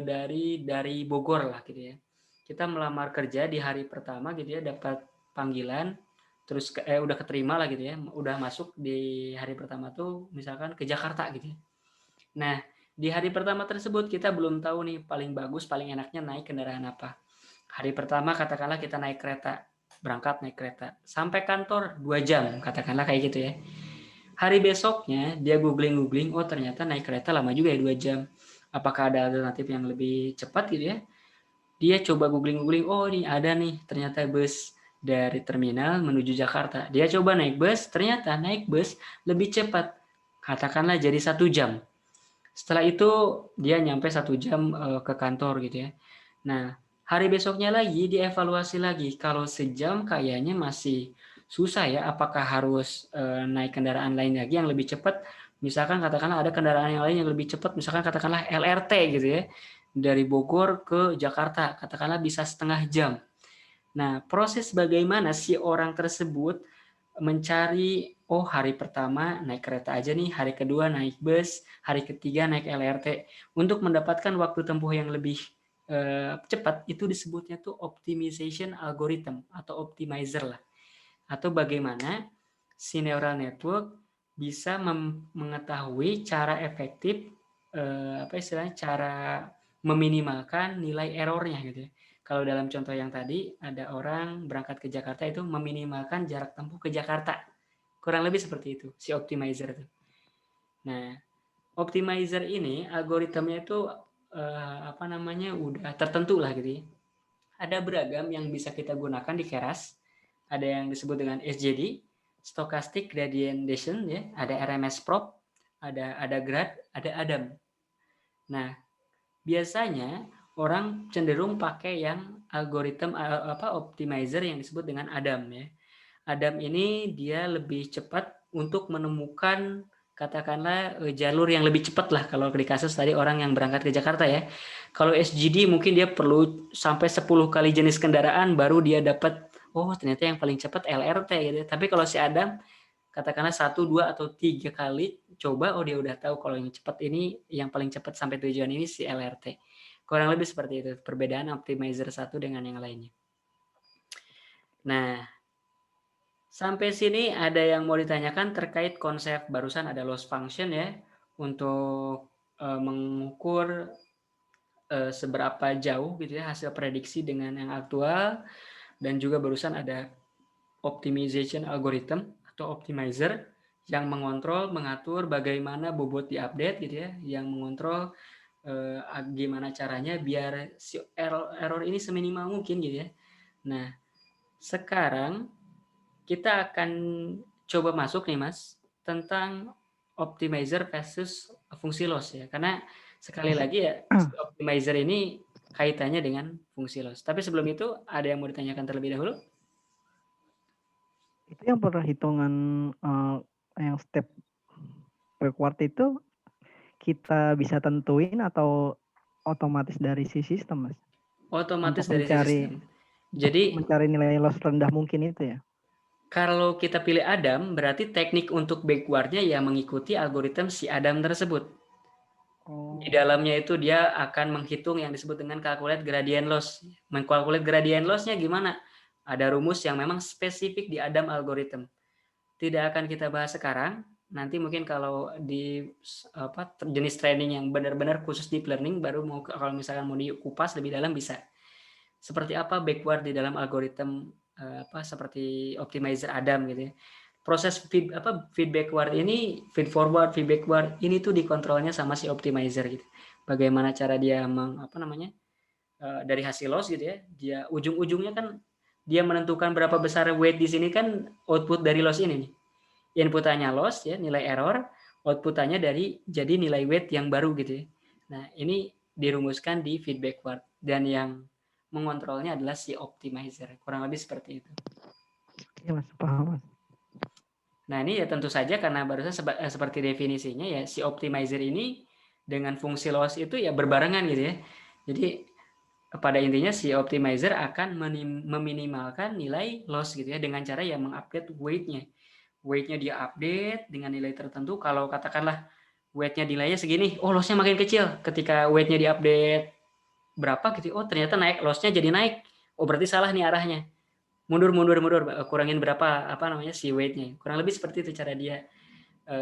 dari Bogor lah gitu ya. Kita melamar kerja di hari pertama gitu ya, dapat panggilan, terus udah keterima lah gitu ya, udah masuk di hari pertama tuh misalkan ke Jakarta gitu ya. Nah, di hari pertama tersebut kita belum tahu nih paling bagus, paling enaknya naik kendaraan apa. Hari pertama katakanlah kita naik kereta, berangkat naik kereta. Sampai kantor 2 jam, katakanlah kayak gitu ya. Hari besoknya dia googling, oh ternyata naik kereta lama juga ya 2 jam. Apakah ada alternatif yang lebih cepat gitu ya? Dia coba googling, oh ini ada nih ternyata bus dari terminal menuju Jakarta. Dia coba naik bus, ternyata naik bus lebih cepat. Katakanlah jadi 1 jam. Setelah itu dia nyampe 1 jam ke kantor gitu ya. Nah, hari besoknya lagi dievaluasi lagi. Kalau sejam kayaknya masih susah ya. Apakah harus naik kendaraan lain lagi yang lebih cepat? Misalkan katakanlah ada kendaraan yang lain yang lebih cepat. Misalkan katakanlah LRT gitu ya. Dari Bogor ke Jakarta. Katakanlah bisa setengah jam. Nah, proses bagaimana si orang tersebut mencari, oh hari pertama naik kereta aja nih, hari kedua naik bus, hari ketiga naik LRT. Untuk mendapatkan waktu tempuh yang lebih cepat, itu disebutnya tuh optimization algorithm atau optimizer lah. Atau bagaimana si neural network bisa mengetahui cara efektif, cara meminimalkan nilai errornya gitu ya. Kalau dalam contoh yang tadi, ada orang berangkat ke Jakarta itu meminimalkan jarak tempuh ke Jakarta. Kurang lebih seperti itu, si optimizer itu. Nah, optimizer ini, algoritmanya itu udah tertentu lah gitu ya. Ada beragam yang bisa kita gunakan di Keras. Ada yang disebut dengan SGD, Stochastic Gradient Descent, ya. Ada RMS Prop, ada GRAD, ada ADAM. Nah, biasanya orang cenderung pakai yang algoritma optimizer yang disebut dengan Adam ya. Adam ini dia lebih cepat untuk menemukan katakanlah jalur yang lebih cepat lah kalau di kasus tadi orang yang berangkat ke Jakarta ya. Kalau SGD mungkin dia perlu sampai 10 kali jenis kendaraan baru dia dapat oh ternyata yang paling cepat LRT gitu. Tapi kalau si Adam katakanlah 1, 2, atau 3 kali coba, oh dia udah tahu kalau yang cepat ini, yang paling cepat sampai tujuan ini si LRT. Kurang lebih seperti itu, perbedaan optimizer satu dengan yang lainnya. Nah, sampai sini ada yang mau ditanyakan terkait konsep barusan ada loss function ya, untuk mengukur seberapa jauh gitu ya hasil prediksi dengan yang aktual, dan juga barusan ada optimization algorithm atau optimizer yang mengontrol, mengatur bagaimana bobot diupdate gitu ya, yang mengontrol gimana caranya biar si error ini seminimal mungkin gitu ya. Nah, sekarang kita akan coba masuk nih Mas tentang optimizer versus fungsi loss ya. Karena sekali lagi ya si optimizer ini kaitannya dengan fungsi loss. Tapi sebelum itu ada yang mau ditanyakan terlebih dahulu? Itu yang perhitungan yang step backward itu kita bisa tentuin atau otomatis dari si sistem, Mas? Otomatis Untuk dari si mencari sistem. Jadi nilai loss rendah mungkin itu ya? kalau kita pilih Adam, berarti teknik untuk backward-nya ya mengikuti algoritma si Adam tersebut. Di Oh, dalamnya itu dia akan menghitung yang disebut dengan calculate gradient loss. Mengkalkulate gradient loss-nya gimana? Ada rumus yang memang spesifik di Adam algorithm. Tidak akan kita bahas sekarang. Nanti mungkin kalau di jenis training yang benar-benar khusus deep learning baru mau kalau misalkan mau dikupas lebih dalam bisa. Seperti apa backward di dalam algoritma seperti optimizer Adam gitu ya. Proses feed backward ini, feed forward, feed backward ini tuh dikontrolnya sama si optimizer gitu. Bagaimana cara dia dari hasil loss gitu ya. Dia ujung-ujungnya kan dia menentukan berapa besar weight di sini kan output dari loss ini nih. Inputannya loss ya, nilai error, outputannya dari jadi nilai weight yang baru gitu ya. Nah, ini dirumuskan di feed backward dan yang mengontrolnya adalah si optimizer. Kurang lebih seperti itu. iya Mas, paham Mas. Nah, ini ya tentu saja karena barusan seperti definisinya ya si optimizer ini dengan fungsi loss itu ya berbarengan gitu ya. Jadi pada intinya si optimizer akan meminimalkan nilai loss gitu ya dengan cara ya mengupdate weight-nya. Weight-nya dia update dengan nilai tertentu. Kalau katakanlah weight-nya nilainya segini, oh loss-nya makin kecil. Ketika weight-nya diupdate berapa gitu, oh ternyata naik, loss-nya jadi naik. Oh berarti salah nih arahnya. Mundur, kurangin berapa si weight-nya. Kurang lebih seperti itu cara dia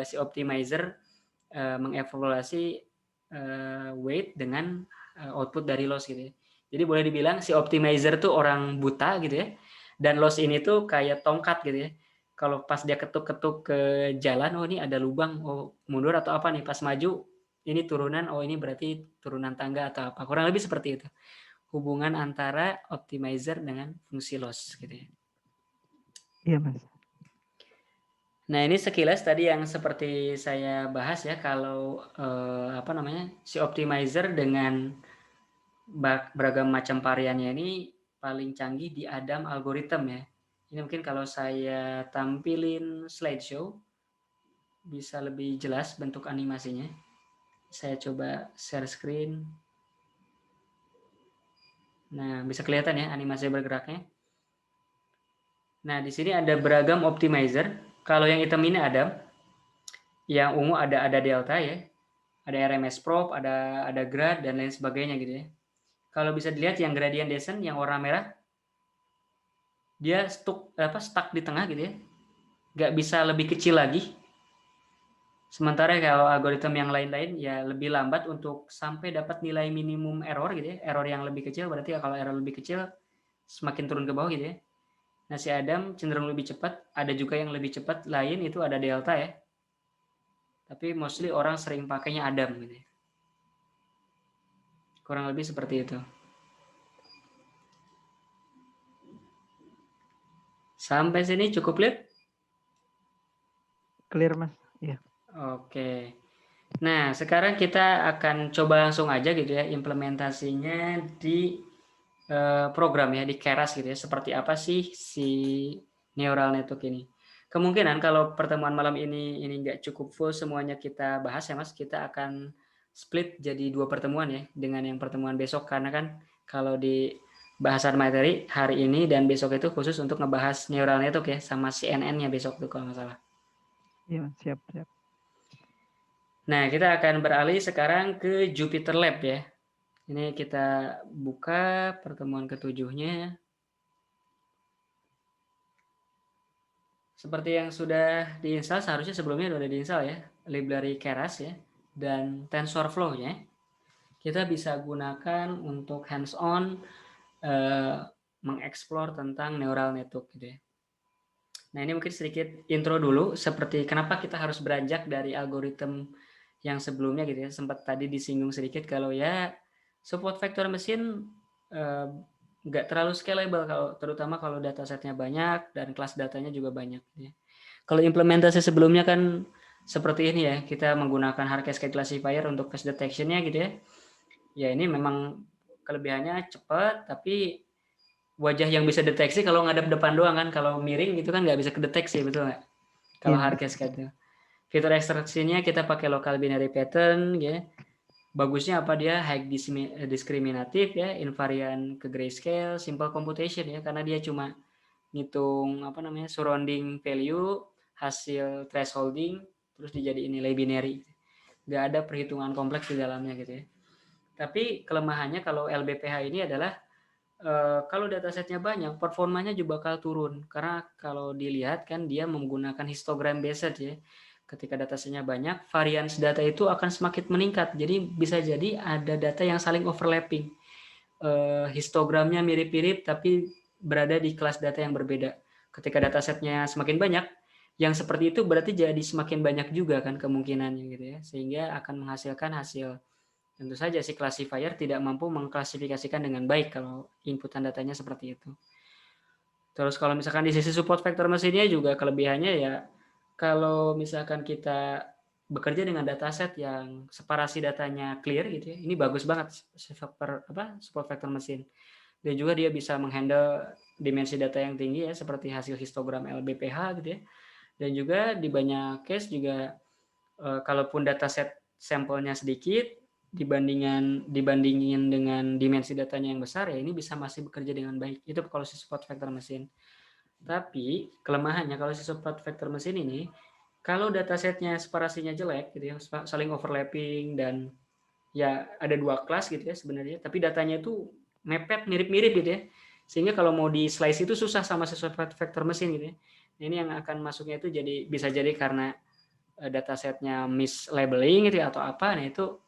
si optimizer mengevaluasi weight dengan output dari loss gitu ya. Jadi boleh dibilang si optimizer tuh orang buta gitu ya. Dan loss ini tuh kayak tongkat gitu ya. Kalau pas dia ketuk-ketuk ke jalan, oh ini ada lubang, oh mundur atau apa nih. Pas maju, ini turunan, oh ini berarti turunan tangga atau apa. Kurang lebih seperti itu. Hubungan antara optimizer dengan fungsi loss gitu ya. Iya Mas. Nah, ini sekilas tadi yang seperti saya bahas ya kalau si optimizer dengan beragam macam variannya ini paling canggih di Adam algorithm ya. Ini mungkin kalau saya tampilin slideshow bisa lebih jelas bentuk animasinya. Saya coba share screen. Nah, bisa kelihatan ya animasi bergeraknya. Nah, di sini ada beragam optimizer. Kalau yang hitam ini Adam, yang ungu ada delta ya. Ada RMS probe, ada grad dan lain sebagainya gitu ya. Kalau bisa dilihat yang gradient descent yang warna merah dia stuck di tengah gitu ya. Nggak bisa lebih kecil lagi. Sementara kalau algoritma yang lain-lain ya lebih lambat untuk sampai dapat nilai minimum error gitu ya. Error yang lebih kecil berarti kalau error lebih kecil semakin turun ke bawah gitu ya. Nah, si Adam cenderung lebih cepat, ada juga yang lebih cepat lain itu ada delta ya. Tapi mostly orang sering pakainya Adam gitu ya. Kurang lebih seperti itu. Sampai sini cukup lihat? Clear Mas. Iya. Oke. Nah, sekarang kita akan coba langsung aja gitu ya implementasinya di program ya di Keras gitu ya. Seperti apa sih si neural network ini? Kemungkinan kalau pertemuan malam ini nggak cukup full semuanya kita bahas ya Mas, kita akan split jadi 2 pertemuan ya dengan yang pertemuan besok karena kan kalau di bahasan materi hari ini dan besok itu khusus untuk ngebahas neural network ya sama CNN-nya besok tuh kalau nggak salah. Iya, siap, siap. Nah, kita akan beralih sekarang ke Jupyter Lab ya. Ini kita buka pertemuan ketujuhnya. Seperti yang sudah diinstal, seharusnya sebelumnya sudah diinstal ya, library Keras ya, dan TensorFlow-nya. Kita bisa gunakan untuk hands-on mengeksplor tentang neural network gitu ya. Nah, ini mungkin sedikit intro dulu, seperti kenapa kita harus beranjak dari algoritma yang sebelumnya gitu ya. Sempat tadi disinggung sedikit kalau ya support vector mesin nggak terlalu scalable kalau terutama kalau datasetnya banyak dan kelas datanya juga banyak. Gitu ya. Kalau implementasi sebelumnya kan seperti ini ya, kita menggunakan hard cascade classifier untuk face detection-nya gitu ya. Ya ini memang kelebihannya cepat, tapi wajah yang bisa deteksi kalau ngadep depan doang kan, kalau miring gitu kan nggak bisa kedeteksi, betul nggak? Kalau Iya, hard cascade itu. Fitur ekstraksinya kita pakai local binary pattern ya. Bagusnya apa dia high discriminative ya, invariant ke grayscale, simple computation ya karena dia cuma ngitung apa namanya surrounding value, hasil thresholding, terus dijadiin nilai binary. Nggak ada perhitungan kompleks di dalamnya gitu ya. Tapi kelemahannya kalau LBPH ini adalah kalau datasetnya banyak, performanya juga bakal turun. Karena kalau dilihat kan dia menggunakan histogram based ya. Ketika datasetnya banyak, varians data itu akan semakin meningkat. Jadi bisa jadi ada data yang saling overlapping. Histogramnya mirip-mirip tapi berada di kelas data yang berbeda. Ketika datasetnya semakin banyak, yang seperti itu berarti jadi semakin banyak juga kan kemungkinannya gitu ya. Sehingga akan menghasilkan hasil. Tentu saja si classifier tidak mampu mengklasifikasikan dengan baik kalau inputan datanya seperti itu. Terus kalau misalkan di sisi support vector mesinnya juga kelebihannya ya kalau misalkan kita bekerja dengan dataset yang separasi datanya clear gitu ya, ini bagus banget support vector mesin. Dan juga dia bisa menghandle dimensi data yang tinggi ya seperti hasil histogram LBPH gitu ya. Dan juga di banyak case juga kalaupun dataset sampelnya sedikit dibandingin dengan dimensi datanya yang besar ya ini bisa masih bekerja dengan baik. Itu kalau si support vector mesin. Tapi kelemahannya kalau si support vector mesin ini kalau datasetnya separasinya jelek gitu ya, saling overlapping dan ya ada 2 kelas gitu ya sebenarnya, tapi datanya itu mepet mirip-mirip gitu ya. Sehingga kalau mau di slice itu susah sama si support vector mesin gitu ya. Ini yang akan masuknya itu jadi bisa jadi karena datasetnya mislabeling gitu ya, atau apa, nah itu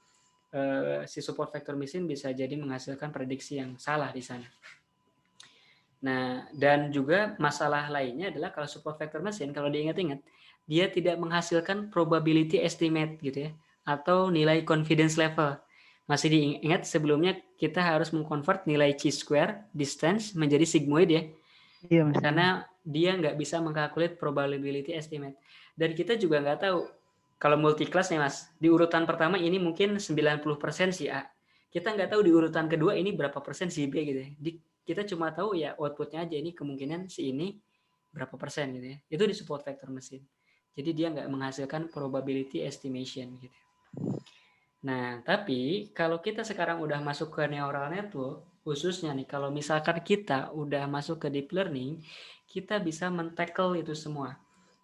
si support vector mesin bisa jadi menghasilkan prediksi yang salah di sana. Nah, dan juga masalah lainnya adalah kalau support vector mesin, kalau diingat-ingat, dia tidak menghasilkan probability estimate gitu ya, atau nilai confidence level. Masih diingat sebelumnya kita harus mengkonvert nilai chi-square distance menjadi sigmoid ya, iya Mas. karena dia nggak bisa mengkalkulate probability estimate. Dan kita juga nggak tahu kalau multi class nih Mas, di urutan pertama ini mungkin 90% si A. Kita nggak tahu di urutan kedua ini berapa persen si B gitu ya. Kita cuma tahu ya outputnya aja ini kemungkinan si ini berapa persen gitu ya. Itu di support vector mesin. Jadi dia nggak menghasilkan probability estimation gitu. Nah, tapi kalau kita sekarang udah masuk ke neural network, khususnya nih kalau misalkan kita udah masuk ke deep learning, kita bisa men-tackle itu semua.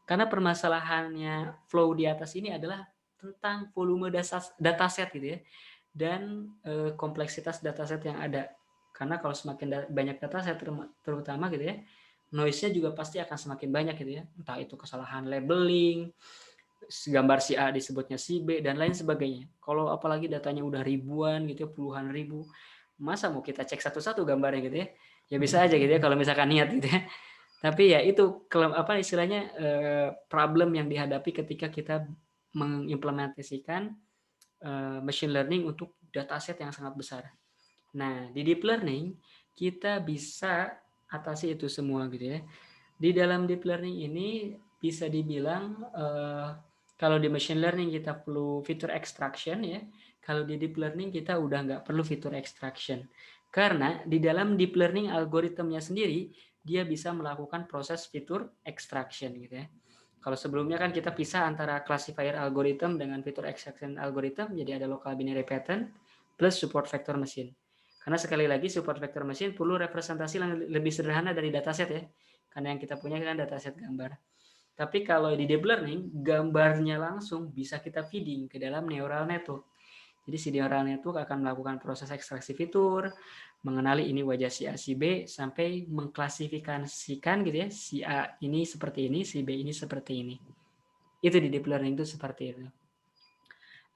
Karena permasalahannya flow di atas ini adalah tentang volume dataset gitu ya dan kompleksitas dataset yang ada. Karena kalau semakin banyak dataset terutama gitu ya, noise-nya juga pasti akan semakin banyak gitu ya. Entah itu kesalahan labeling, gambar si A disebutnya si B dan lain sebagainya. Kalau apalagi datanya udah ribuan gitu ya, puluhan ribu, masa mau kita cek satu-satu gambarnya gitu ya? Ya bisa aja gitu ya kalau misalkan niat gitu ya. Tapi ya itu apa istilahnya problem yang dihadapi ketika kita mengimplementasikan machine learning untuk dataset yang sangat besar. Nah, di deep learning kita bisa atasi itu semua gitu ya. Di dalam deep learning ini bisa dibilang Kalau di machine learning kita perlu fitur extraction ya. Kalau di deep learning kita udah nggak perlu fitur extraction. Karena di dalam deep learning algoritmnya sendiri dia bisa melakukan proses fitur extraction gitu ya. Kalau sebelumnya kan kita pisah antara classifier algorithm dengan fitur extraction algorithm, jadi ada local binary pattern plus support vector machine. Karena sekali lagi support vector machine perlu representasi yang lebih sederhana dari dataset ya. Karena yang kita punya kan dataset gambar. Tapi kalau di deep learning, gambarnya langsung bisa kita feeding ke dalam neural network. Jadi si neural network akan melakukan proses ekstraksi fitur, mengenali ini wajah si A, si B, sampai mengklasifikasikan gitu ya, si A ini seperti ini, si B ini seperti ini. Itu di deep learning itu seperti itu.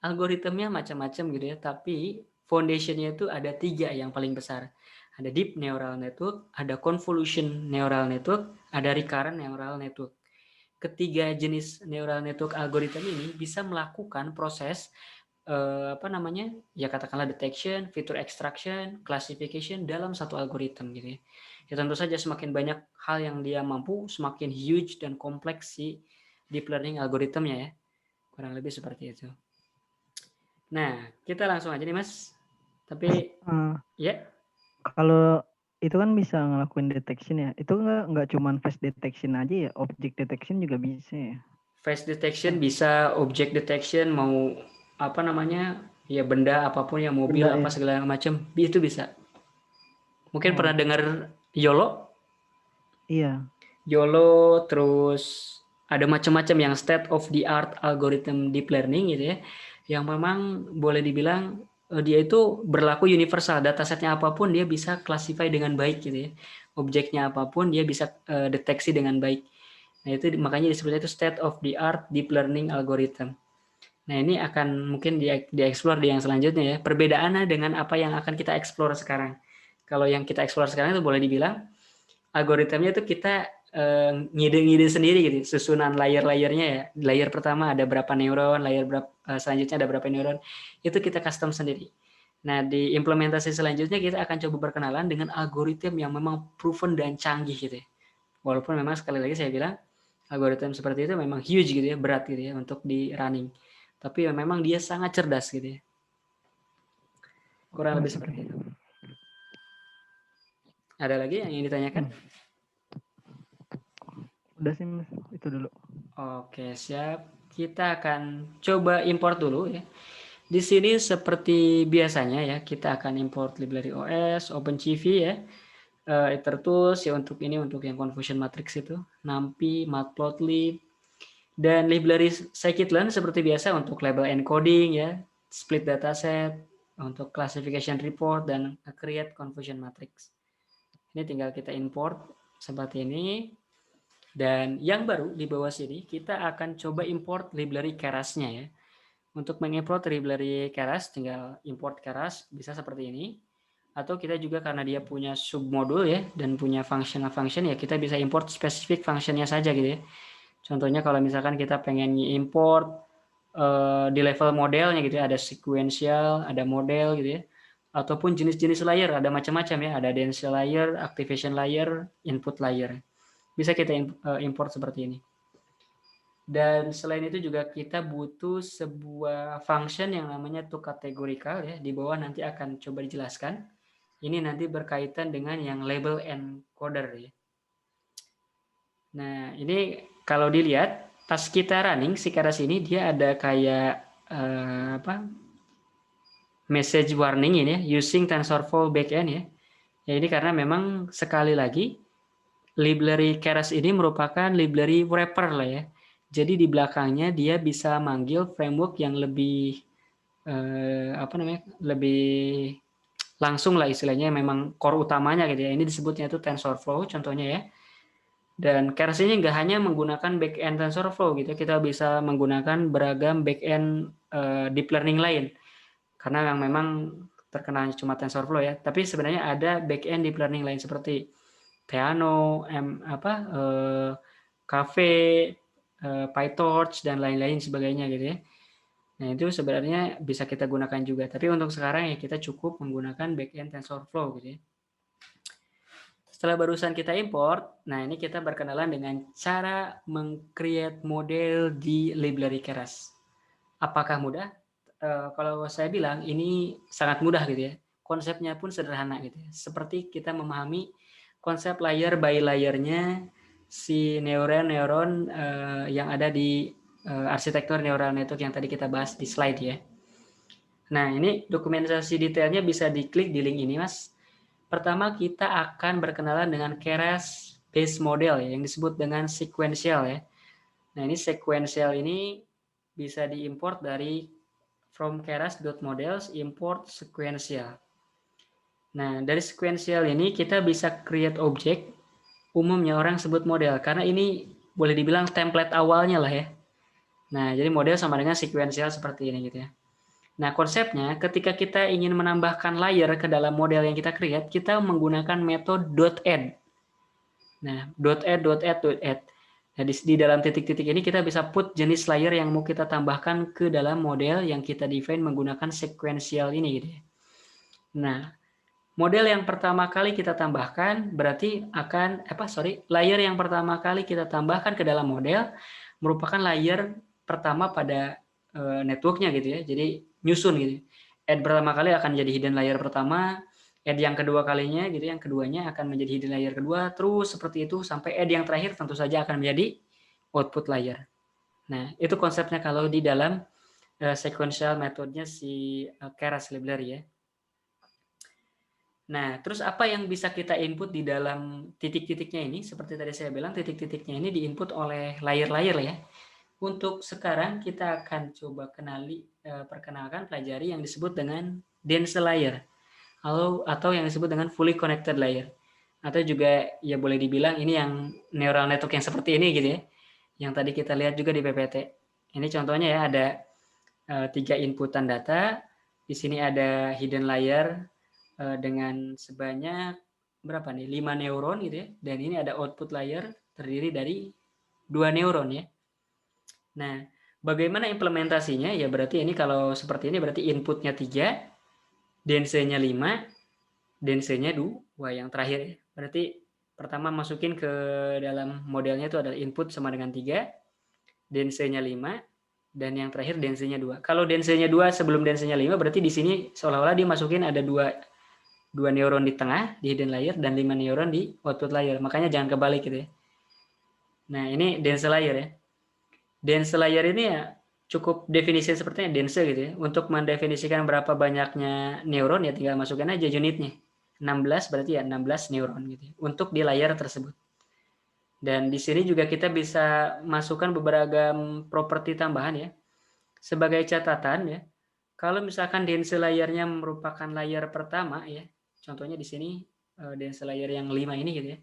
Algoritmnya macam-macam gitu ya, tapi foundationnya itu ada 3 yang paling besar. Ada deep neural network, ada convolution neural network, ada recurrent neural network. Ketiga jenis neural network algorithm ini bisa melakukan proses ya katakanlah detection, feature extraction, classification dalam satu algoritma gitu ya. Ya tentu saja semakin banyak hal yang dia mampu, semakin huge dan kompleks si deep learning algoritmnya ya. Kurang lebih seperti itu. Nah, kita langsung aja nih Mas. Tapi ya. Kalau itu kan bisa ngelakuin detection ya. Itu nggak cuman face detection aja ya, object detection juga bisa ya. Face detection bisa, object detection mau apa namanya? Ya benda apapun ya, mobil Benda apa ya. segala macam, itu bisa. Mungkin Oh, pernah dengar YOLO? iya. YOLO, terus ada macam-macam yang state of the art algorithm deep learning gitu ya, yang memang boleh dibilang dia itu berlaku universal, datasetnya apapun dia bisa classify dengan baik gitu ya, objeknya apapun dia bisa deteksi dengan baik. Nah itu makanya disebutnya itu state of the art deep learning algorithm. Nah ini akan mungkin dieksplor di yang selanjutnya ya, perbedaannya dengan apa yang akan kita explore sekarang. Kalau yang kita explore sekarang itu boleh dibilang algoritmanya itu kita ngide-ngide sendiri gitu, susunan layer-layernya ya. Layer pertama ada berapa neuron, layer selanjutnya ada berapa neuron, itu kita custom sendiri. Nah, di implementasi selanjutnya kita akan coba berkenalan dengan algoritma yang memang proven dan canggih gitu ya. Walaupun memang sekali lagi saya bilang, algoritma seperti itu memang huge gitu ya, berat gitu ya untuk di running. Tapi memang dia sangat cerdas gitu ya. Kurang lebih seperti itu. Ada lagi yang ingin ditanyakan? Udah sih Mas, itu dulu. Oke, siap. Kita akan coba import dulu ya. Di sini seperti biasanya ya, kita akan import library OS, OpenCV ya, Ethertools ya untuk ini untuk yang convolution matrix itu, NumPy, Matplotlib, dan library scikit-learn seperti biasa untuk label encoding ya, split dataset, untuk classification report dan create convolution matrix. Ini tinggal kita import seperti ini. Dan yang baru di bawah sini kita akan coba import library Keras-nya ya. Untuk mengimport library Keras tinggal import Keras bisa seperti ini. Atau kita juga karena dia punya submodul ya dan punya functional function ya kita bisa import spesifik functionnya saja gitu ya. Contohnya kalau misalkan kita pengen import di level modelnya gitu ya, ada sequential, ada model gitu ya. Ataupun jenis-jenis layer ada macam-macam ya, ada dense layer, activation layer, input layer. Bisa kita import seperti ini. Dan selain itu juga kita butuh sebuah function yang namanya toCategorical ya. Di bawah nanti akan coba dijelaskan. Ini nanti berkaitan dengan yang label encoder ya. Nah, ini kalau dilihat pas kita running si Keras ini dia ada kayak message warning ini ya, using TensorFlow backend ya. Ya ini karena memang sekali lagi library Keras ini merupakan library wrapper lah ya. Jadi di belakangnya dia bisa manggil framework yang lebih lebih langsung lah istilahnya, memang core utamanya gitu ya. Ini disebutnya itu TensorFlow contohnya ya. Dan Keras ini nggak hanya menggunakan backend TensorFlow gitu, kita bisa menggunakan beragam backend deep learning lain. Karena yang memang terkenal cuma TensorFlow ya, tapi sebenarnya ada backend deep learning lain seperti Theano, Cafe, PyTorch dan lain-lain sebagainya gitu ya. Nah itu sebenarnya bisa kita gunakan juga. Tapi untuk sekarang ya kita cukup menggunakan backend TensorFlow gitu ya. Setelah barusan kita import, nah ini kita berkenalan dengan cara meng-create model di library Keras. Apakah mudah? Kalau saya bilang ini sangat mudah gitu ya. Konsepnya pun sederhana gitu ya. Seperti kita memahami konsep layer by layernya si neuron-neuron yang ada di arsitektur neural network yang tadi kita bahas di slide ya. Nah, ini dokumentasi detailnya bisa diklik di link ini, Mas. Pertama, kita akan berkenalan dengan Keras base model ya, yang disebut dengan sequential ya. Nah, ini sequential ini bisa diimport dari from keras.models import sequential. Nah, dari sequential ini kita bisa create object, umumnya orang sebut model, karena ini boleh dibilang template awalnya lah ya. Nah, jadi model sama dengan sequential seperti ini gitu ya. Nah, konsepnya ketika kita ingin menambahkan layer ke dalam model yang kita create, kita menggunakan metode .add. Nah, .add. Nah, di dalam titik-titik ini kita bisa put jenis layer yang mau kita tambahkan ke dalam model yang kita define menggunakan sequential ini gitu ya. Nah, model yang pertama kali kita tambahkan berarti layer yang pertama kali kita tambahkan ke dalam model merupakan layer pertama pada networknya gitu ya. Jadi nyusun gitu. Add pertama kali akan jadi hidden layer pertama, add yang kedua kalinya gitu, yang keduanya akan menjadi hidden layer kedua, terus seperti itu sampai add yang terakhir tentu saja akan menjadi output layer. Nah, itu konsepnya kalau di dalam sequential metodenya si Keras library ya. Nah, terus apa yang bisa kita input di dalam titik-titiknya ini? Seperti tadi saya bilang, titik-titiknya ini diinput oleh layer-layer ya. Untuk sekarang kita akan coba perkenalkan pelajari yang disebut dengan dense layer atau yang disebut dengan fully connected layer. Atau juga ya boleh dibilang ini yang neural network yang seperti ini gitu ya. Yang tadi kita lihat juga di PPT. Ini contohnya ya, ada 3 inputan data. Di sini ada hidden layer dengan sebanyak berapa nih? 5 neuron gitu ya. Dan ini ada output layer terdiri dari 2 neuron ya. Nah, bagaimana implementasinya? Ya berarti ini kalau seperti ini berarti inputnya 3, densenya 5, densenya 2 yang terakhir ya. Berarti pertama masukin ke dalam modelnya itu adalah input sama dengan 3, densenya 5, dan yang terakhir densenya 2. Kalau densenya 2 sebelum densenya 5 berarti di sini seolah-olah dia masukin ada 2 neuron di tengah di hidden layer dan 5 neuron di output layer. Makanya jangan kebalik gitu ya. Nah, ini dense layer ya. Dense layer ini ya cukup definisi sepertinya dense gitu ya. Untuk mendefinisikan berapa banyaknya neuron ya tinggal masukin aja unitnya. 16 berarti ya 16 neuron gitu ya, untuk di layer tersebut. Dan di sini juga kita bisa masukkan beberapa properti tambahan ya. Sebagai catatan ya, kalau misalkan dense layernya merupakan layer pertama ya, contohnya di sini dense layer yang 5 ini gitu ya.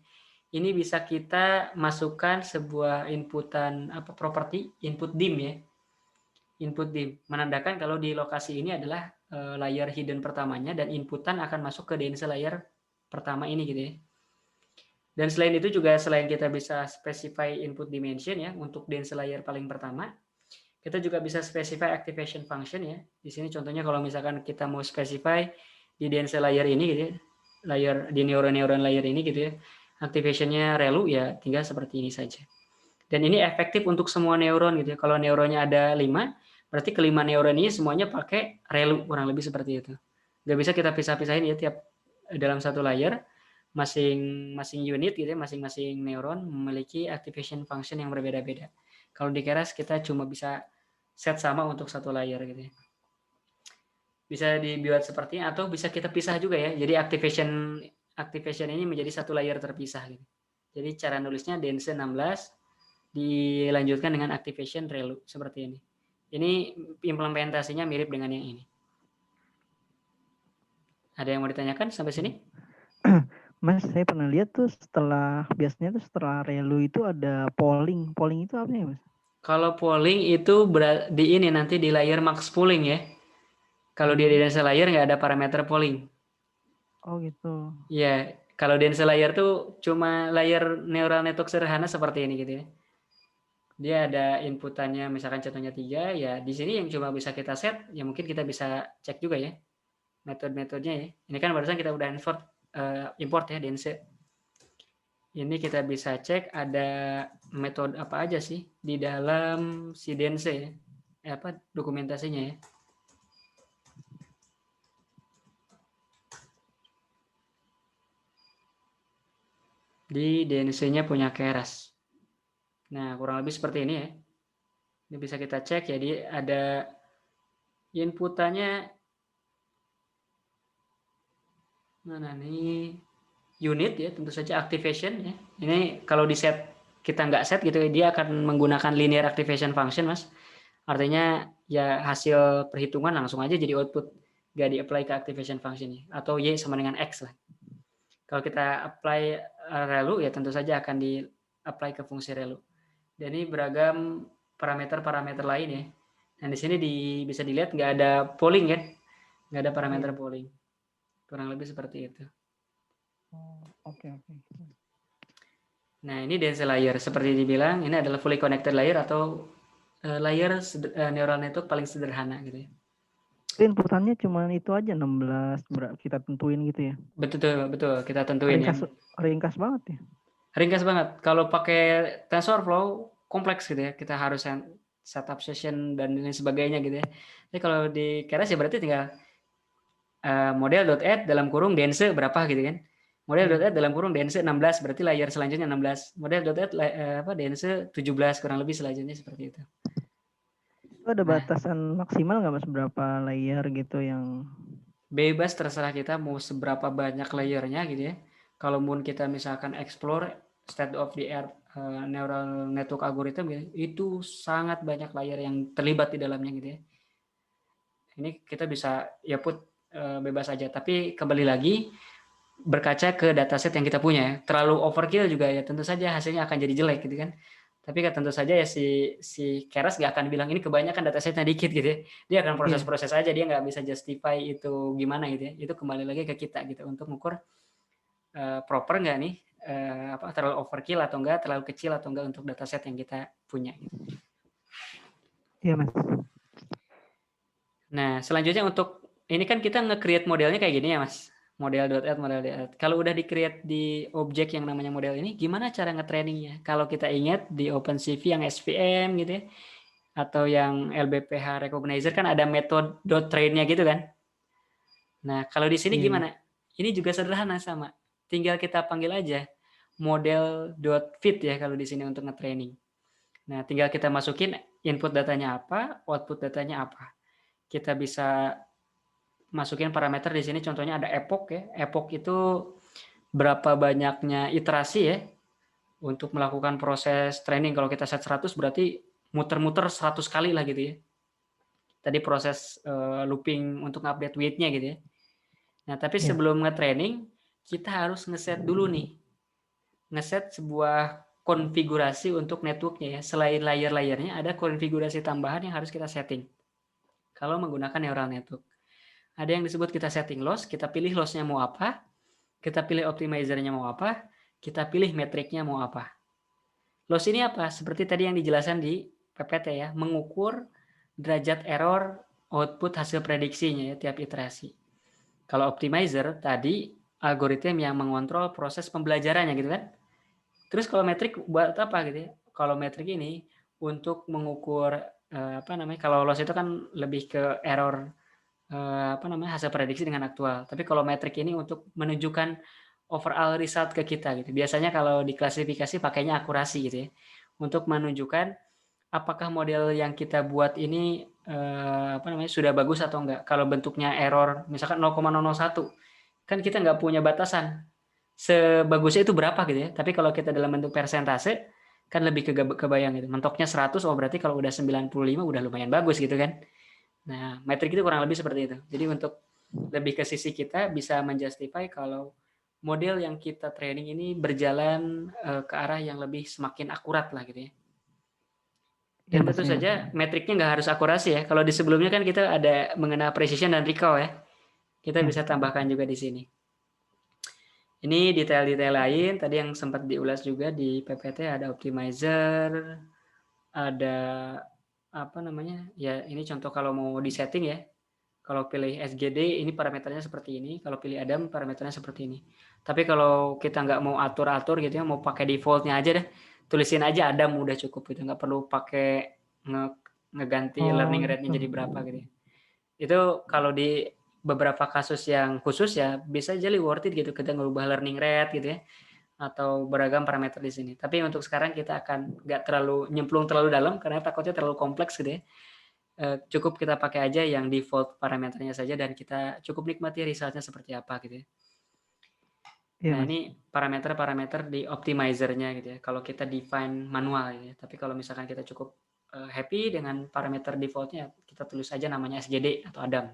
Ini bisa kita masukkan sebuah inputan properti input dim ya. Input dim menandakan kalau di lokasi ini adalah layer hidden pertamanya dan inputan akan masuk ke dense layer pertama ini gitu ya. Dan selain itu juga selain kita bisa specify input dimension ya untuk dense layer paling pertama, kita juga bisa specify activation function ya. Di sini contohnya kalau misalkan kita mau specify di dense layer ini gitu ya, layer di neuron layer ini gitu ya, activationnya relu ya tinggal seperti ini saja. Dan ini efektif untuk semua neuron gitu ya. Kalau neuronnya ada 5, berarti kelima neuron ini semuanya pakai relu, kurang lebih seperti itu. Nggak bisa kita pisah-pisahin ya tiap dalam satu layer, masing-masing unit gitu ya, masing-masing neuron memiliki activation function yang berbeda-beda. Kalau di Keras kita cuma bisa set sama untuk satu layer gitu ya. Bisa dibuat sepertinya atau bisa kita pisah juga ya. Jadi activation ini menjadi satu layer terpisah gitu. Jadi cara nulisnya dense 16 dilanjutkan dengan activation relu seperti ini. Ini implementasinya mirip dengan yang ini. Ada yang mau ditanyakan sampai sini? Mas, saya pernah lihat tuh biasanya tuh setelah relu itu ada polling. Polling itu apa ya, Mas? Kalau polling itu di ini nanti di layer max polling ya. Kalau di dense layer nggak ada parameter polling. Oh gitu. Ya, kalau dense layer tuh cuma layer neural network sederhana seperti ini gitu ya. Dia ada inputannya misalkan contohnya 3, ya di sini yang cuma bisa kita set, ya mungkin kita bisa cek juga ya metode-metodenya ya. Ini kan barusan kita udah import ya dense. Ini kita bisa cek ada metode apa aja sih di dalam si Dense ya. Apa dokumentasinya ya. Di DNC-nya punya Keras. Nah, kurang lebih seperti ini ya. Ini bisa kita cek, jadi ada inputannya mana nih, unit ya, tentu saja activation ya. Ini kalau di set kita nggak set gitu, dia akan menggunakan linear activation function, Mas. Artinya ya hasil perhitungan langsung aja jadi output, nggak di-apply ke activation function ya. Atau Y sama dengan X lah. Kalau kita apply relu ya tentu saja akan di-apply ke fungsi relu. Dan ini beragam parameter-parameter lain ya. Nah di sini bisa dilihat nggak ada polling kan, nggak ada parameter polling. Kurang lebih seperti itu. Oke. Nah ini dense layer seperti dibilang ini adalah fully connected layer atau layer neural network paling sederhana gitu ya. Inputannya cuma itu aja 16 kita tentuin gitu ya. Betul kita tentuin ringkas banget ya. Ringkas banget. Kalau pakai TensorFlow kompleks gitu ya. Kita harus setup session dan lain sebagainya gitu ya. Tapi kalau di Keras ya berarti tinggal model.add dalam kurung dense berapa gitu kan. Model.add dalam kurung dense 16 berarti layer selanjutnya 16. Model.add dense 17 kurang lebih selanjutnya seperti itu. Itu ada batasan maksimal nggak Mas berapa layer gitu yang bebas, terserah kita mau seberapa banyak layernya gitu ya. Kalau mau kita misalkan explore state of the art neural network algorithm gitu, itu sangat banyak layer yang terlibat di dalamnya gitu ya. Ini kita bisa ya bebas aja, tapi kembali lagi berkaca ke dataset yang kita punya. Terlalu overkill juga ya tentu saja hasilnya akan jadi jelek gitu kan. Tapi kan tentu saja ya si Keras nggak akan bilang ini kebanyakan datasetnya dikit gitu ya. Dia akan proses-proses aja, dia nggak bisa justify itu gimana gitu ya. Itu kembali lagi ke kita gitu untuk mengukur proper nggak nih, terlalu overkill atau enggak, terlalu kecil atau enggak untuk dataset yang kita punya. Iya Mas. Nah selanjutnya untuk ini kan kita nge-create modelnya kayak gini ya Mas. Model.add. Kalau udah di-create di objek yang namanya model ini, gimana cara nge-trainingnya? Kalau kita ingat di OpenCV yang SVM gitu ya, atau yang LBPH Recognizer kan ada metode .train-nya gitu kan. Nah, kalau di sini gimana? Ini juga sederhana sama. Tinggal kita panggil aja model.fit ya kalau di sini untuk nge-training. Nah, tinggal kita masukin input datanya apa, output datanya apa. Kita bisa masukin parameter di sini, contohnya ada epoch ya. Epoch itu berapa banyaknya iterasi ya untuk melakukan proses training. Kalau kita set 100 berarti muter-muter 100 kali lah gitu ya. Tadi proses looping untuk update weight-nya gitu ya. Nah, tapi sebelum nge-training kita harus ngeset dulu nih. Ngeset sebuah konfigurasi untuk network-nya ya. Selain layer-layernya ada konfigurasi tambahan yang harus kita setting. Kalau menggunakan neural network. Ada yang disebut kita setting loss, kita pilih loss-nya mau apa, kita pilih optimizer-nya mau apa, kita pilih metriknya mau apa. Loss ini apa? Seperti tadi yang dijelaskan di PPT ya, mengukur derajat error output hasil prediksinya ya tiap iterasi. Kalau optimizer tadi algoritma yang mengontrol proses pembelajarannya gitu kan. Terus kalau metrik buat apa gitu ya? Kalau metrik ini untuk mengukur kalau loss itu kan lebih ke error hasil prediksi dengan aktual. Tapi kalau metrik ini untuk menunjukkan overall result ke kita gitu. Biasanya kalau diklasifikasi pakainya akurasi gitu ya. Untuk menunjukkan apakah model yang kita buat ini sudah bagus atau enggak. Kalau bentuknya error misalkan 0,001 kan kita nggak punya batasan sebagusnya itu berapa gitu ya. Tapi kalau kita dalam bentuk persentase kan lebih kebayang gitu. Mentoknya 100 berarti kalau udah 95 udah lumayan bagus gitu kan. Nah, metrik itu kurang lebih seperti itu. Jadi untuk lebih ke sisi kita bisa menjustify kalau model yang kita training ini berjalan ke arah yang lebih semakin akurat lah gitu ya. Dan tentu saja metriknya nggak harus akurasi ya. Kalau di sebelumnya kan kita ada mengenai precision dan recall ya. Kita bisa tambahkan juga di sini. Ini detail-detail lain, tadi yang sempat diulas juga di PPT ada optimizer, ada ya ini contoh kalau mau di setting ya. Kalau pilih SGD ini parameternya seperti ini, kalau pilih Adam parameternya seperti ini. Tapi kalau kita nggak mau atur-atur gitu ya, mau pakai defaultnya aja deh, tulisin aja Adam udah cukup gitu, nggak perlu pakai ngeganti Oh learning gitu. rate-nya jadi berapa gitu ya. Itu kalau di beberapa kasus yang khusus ya bisa jadi worth it gitu kita ngubah learning rate gitu ya atau beragam parameter di sini. Tapi untuk sekarang kita akan nggak terlalu nyemplung terlalu dalam karena takutnya terlalu kompleks gitu ya. Cukup kita pakai aja yang default parameternya saja dan kita cukup nikmati resultnya seperti apa gitu ya. Iya Nah Mas. ini parameter-parameter di optimizer-nya gitu ya. Kalau kita define manual gitu ya. Tapi kalau misalkan kita cukup happy dengan parameter defaultnya, kita tulis aja namanya SGD atau Adam.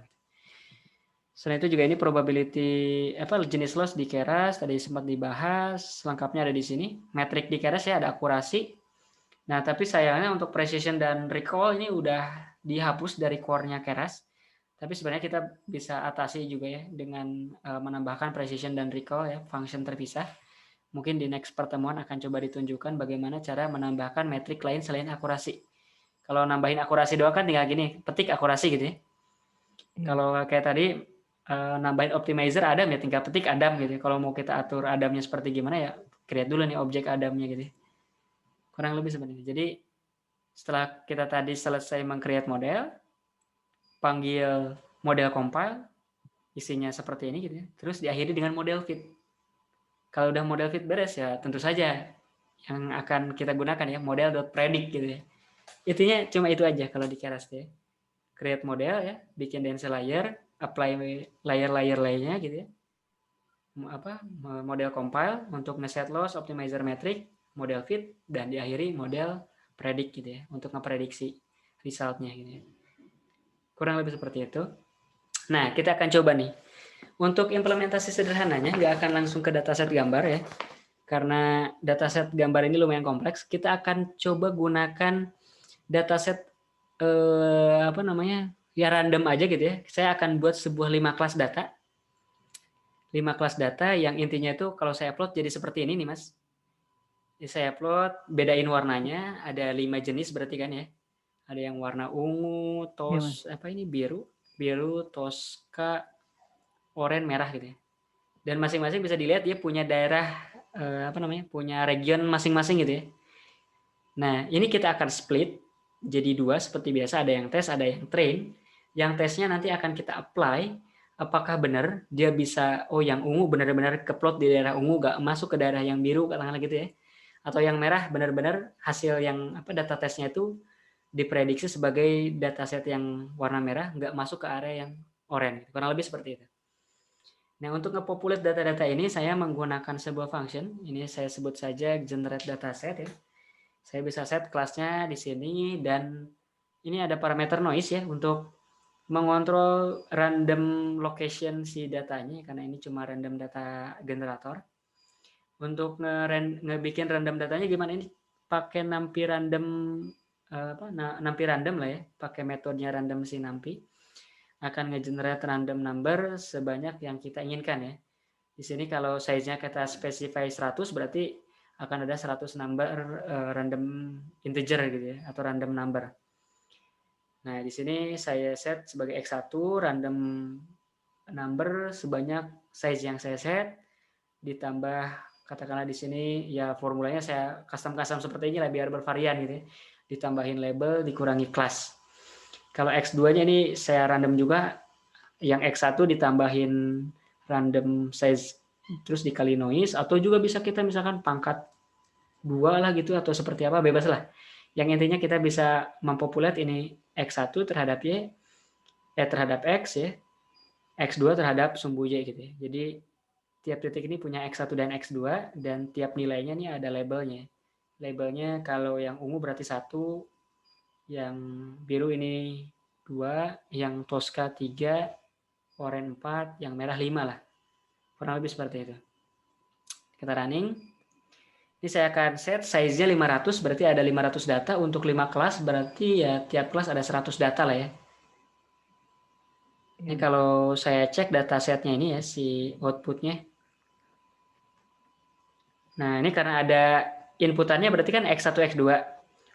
Selain itu juga ini probability jenis loss di Keras tadi sempat dibahas, lengkapnya ada di sini. Metrik di Keras ya ada akurasi. Nah, tapi sayangnya untuk precision dan recall ini udah dihapus dari core-nya Keras. Tapi sebenarnya kita bisa atasi juga ya dengan menambahkan precision dan recall ya, function terpisah. Mungkin di next pertemuan akan coba ditunjukkan bagaimana cara menambahkan metrik lain selain akurasi. Kalau nambahin akurasi doang kan tinggal gini, petik akurasi gitu ya. Iya. Kalau kayak tadi nambahin optimizer Adam ya tinggal petik Adam gitu. Kalau mau kita atur Adamnya seperti gimana ya create dulu nih objek Adamnya gitu. Kurang lebih sebenarnya. Jadi setelah kita tadi selesai meng-create model, panggil model compile, isinya seperti ini gitu ya. Terus diakhiri dengan model fit. Kalau udah model fit beres ya tentu saja yang akan kita gunakan ya model.predict gitu ya. Intinya cuma itu aja kalau di Keras ya. Create model ya, bikin density layer, apply layer-layer lainnya gitu ya. Model compile untuk ngeset loss, optimizer metric, model fit dan diakhiri model predict gitu ya untuk ngeprediksi resultnya gitu ya. Kurang lebih seperti itu. Nah, kita akan coba nih. Untuk implementasi sederhananya nggak akan langsung ke dataset gambar ya. Karena dataset gambar ini lumayan kompleks, kita akan coba gunakan dataset ya random aja gitu ya. Saya akan buat sebuah 5 kelas data. 5 kelas data yang intinya itu kalau saya upload jadi seperti ini nih, Mas. Jadi saya upload, bedain warnanya, ada 5 jenis berarti kan ya. Ada yang warna ungu, Iya Mas. biru, toska, oranye, merah gitu ya. Dan masing-masing bisa dilihat dia punya daerah punya region masing-masing gitu ya. Nah, ini kita akan split jadi 2 seperti biasa, ada yang tes, ada yang train. Yang tesnya nanti akan kita apply apakah benar dia bisa yang ungu benar-benar keplot di daerah ungu gak masuk ke daerah yang biru katakanlah gitu ya. Atau yang merah benar-benar hasil yang data tesnya itu diprediksi sebagai dataset yang warna merah nggak masuk ke area yang oranye. Kurang lebih seperti itu. Nah, untuk ngepopulate data-data ini saya menggunakan sebuah function. Ini saya sebut saja generate dataset ya. Saya bisa set kelasnya di sini dan ini ada parameter noise ya untuk mengontrol random location si datanya karena ini cuma random data generator. Untuk ngebikin random datanya gimana ini? Pakai nampi random nampi random lah ya, pakai metodenya random si nampi akan ngegenerate random number sebanyak yang kita inginkan ya. Di sini kalau size-nya kita specify 100 berarti akan ada 100 number random integer gitu ya atau random number. Nah, di sini saya set sebagai X1 random number sebanyak size yang saya set ditambah katakanlah di sini ya formulanya saya custom seperti ini lah biar bervarian gitu ya. Ditambahin label dikurangi kelas. Kalau X2-nya ini saya random juga, yang X1 ditambahin random size terus dikali noise, atau juga bisa kita misalkan pangkat 2 lah gitu, atau seperti apa, bebas lah. Yang intinya kita bisa mempopulate ini X1 terhadap Y, terhadap X ya, X2 terhadap sumbu Y gitu ya. Jadi tiap titik ini punya X1 dan X2, dan tiap nilainya ini ada labelnya. Labelnya kalau yang ungu berarti 1, yang biru ini 2, yang toska 3, oranye 4, yang merah 5 lah. Kurang lebih seperti itu. Kita running. Ini saya akan set size-nya 500, berarti ada 500 data. Untuk 5 kelas, berarti ya tiap kelas ada 100 data lah ya. Ini kalau saya cek datasetnya ini ya, si outputnya. Nah, ini karena ada inputannya berarti kan X1, X2.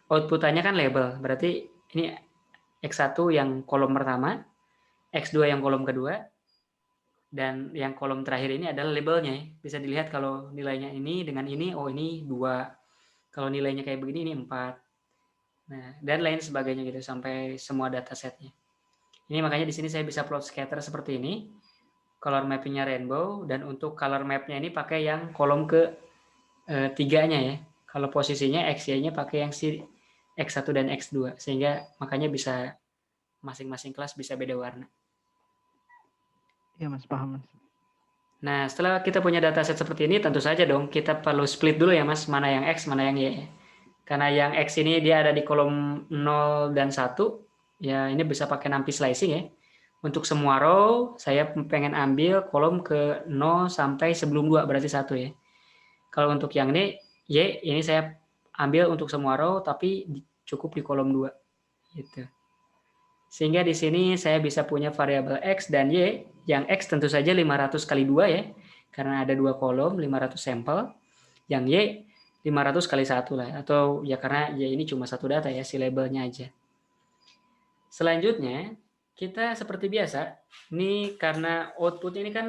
Outputannya kan label, berarti ini X1 yang kolom pertama, X2 yang kolom kedua, dan yang kolom terakhir ini adalah labelnya. Bisa dilihat kalau nilainya ini dengan ini, oh ini 2. Kalau nilainya kayak begini, ini 4. Nah, dan lain sebagainya gitu, sampai semua datasetnya. Ini makanya di sini saya bisa plot scatter seperti ini. Color mapping-nya rainbow, dan untuk color map-nya ini pakai yang kolom ke 3-nya ya. Kalau posisinya X, Y-nya pakai yang si X1 dan X2. Sehingga makanya bisa masing-masing kelas bisa beda warna. Iya Mas, paham Mas. Nah, setelah kita punya dataset seperti ini, tentu saja dong kita perlu split dulu ya Mas, mana yang X, mana yang Y. Karena yang X ini dia ada di kolom 0 dan 1, ya ini bisa pakai numpy slicing ya. Untuk semua row, saya pengen ambil kolom ke 0 sampai sebelum 2, berarti 1 ya. Kalau untuk yang ini, Y, ini saya ambil untuk semua row, tapi cukup di kolom 2. Gitu. Sehingga di sini saya bisa punya variabel X dan Y. Yang X tentu saja 500 kali 2 ya, karena ada 2 kolom, 500 sampel. Yang Y 500 kali 1 lah, atau ya karena Y ini cuma satu data ya, si labelnya aja. Selanjutnya, kita seperti biasa, ini karena outputnya ini kan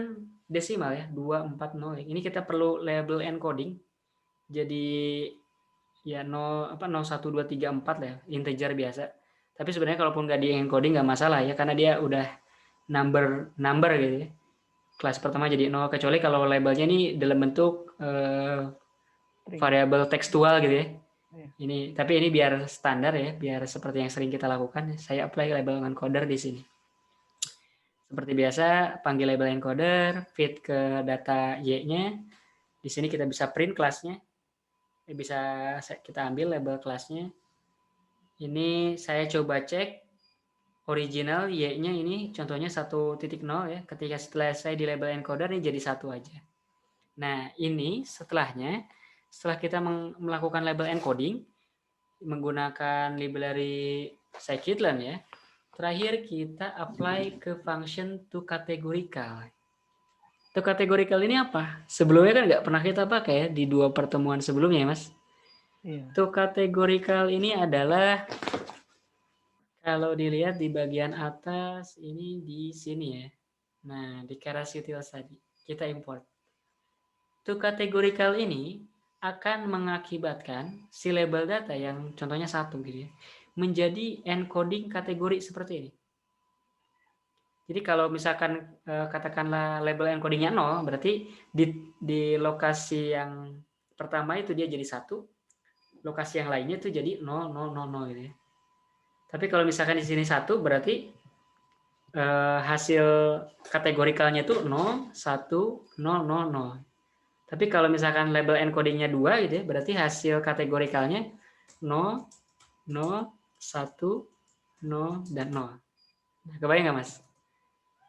desimal ya, 240. Ini kita perlu label encoding. Jadi ya 0, 1, 2, 3, 4 lah ya, integer biasa. Tapi sebenarnya kalaupun nggak di encoding nggak masalah ya, karena dia udah number gitu ya. Kelas pertama jadi 0, kecuali kalau labelnya ini dalam bentuk variabel tekstual gitu ya. Ini, tapi ini biar standar ya, biar seperti yang sering kita lakukan. Saya apply label encoder di sini. Seperti biasa, panggil label encoder, feed ke data Y-nya. Di sini kita bisa print kelasnya. Bisa kita ambil label kelasnya. Ini saya coba cek original Y-nya ini contohnya 1.0 ya. Ketika setelah saya di label encoder ini jadi 1 aja. Nah, ini setelahnya, setelah kita melakukan label encoding menggunakan library scikit-learn ya. Terakhir kita apply ke function toCategorical. toCategorical ini apa? Sebelumnya kan nggak pernah kita pakai ya di 2 pertemuan sebelumnya, Mas. Iya. toCategorical ini adalah kalau dilihat di bagian atas ini di sini ya. Nah, di keras utils tadi kita import. toCategorical ini akan mengakibatkan si label data yang contohnya 1 gitu ya, menjadi encoding kategori seperti ini. Jadi kalau misalkan katakanlah label encodingnya 0, berarti di lokasi yang pertama itu dia jadi 1, lokasi yang lainnya itu jadi 0, 0, 0, 0 gitu ya. Tapi kalau misalkan di sini 1, berarti hasil kategorikalnya itu 0, 1, 0, 0, 0. Tapi kalau misalkan label encodingnya 2 gitu ya, berarti hasil kategorikalnya 0, 0, 1, 0, dan 0. Nah, kebayang nggak Mas?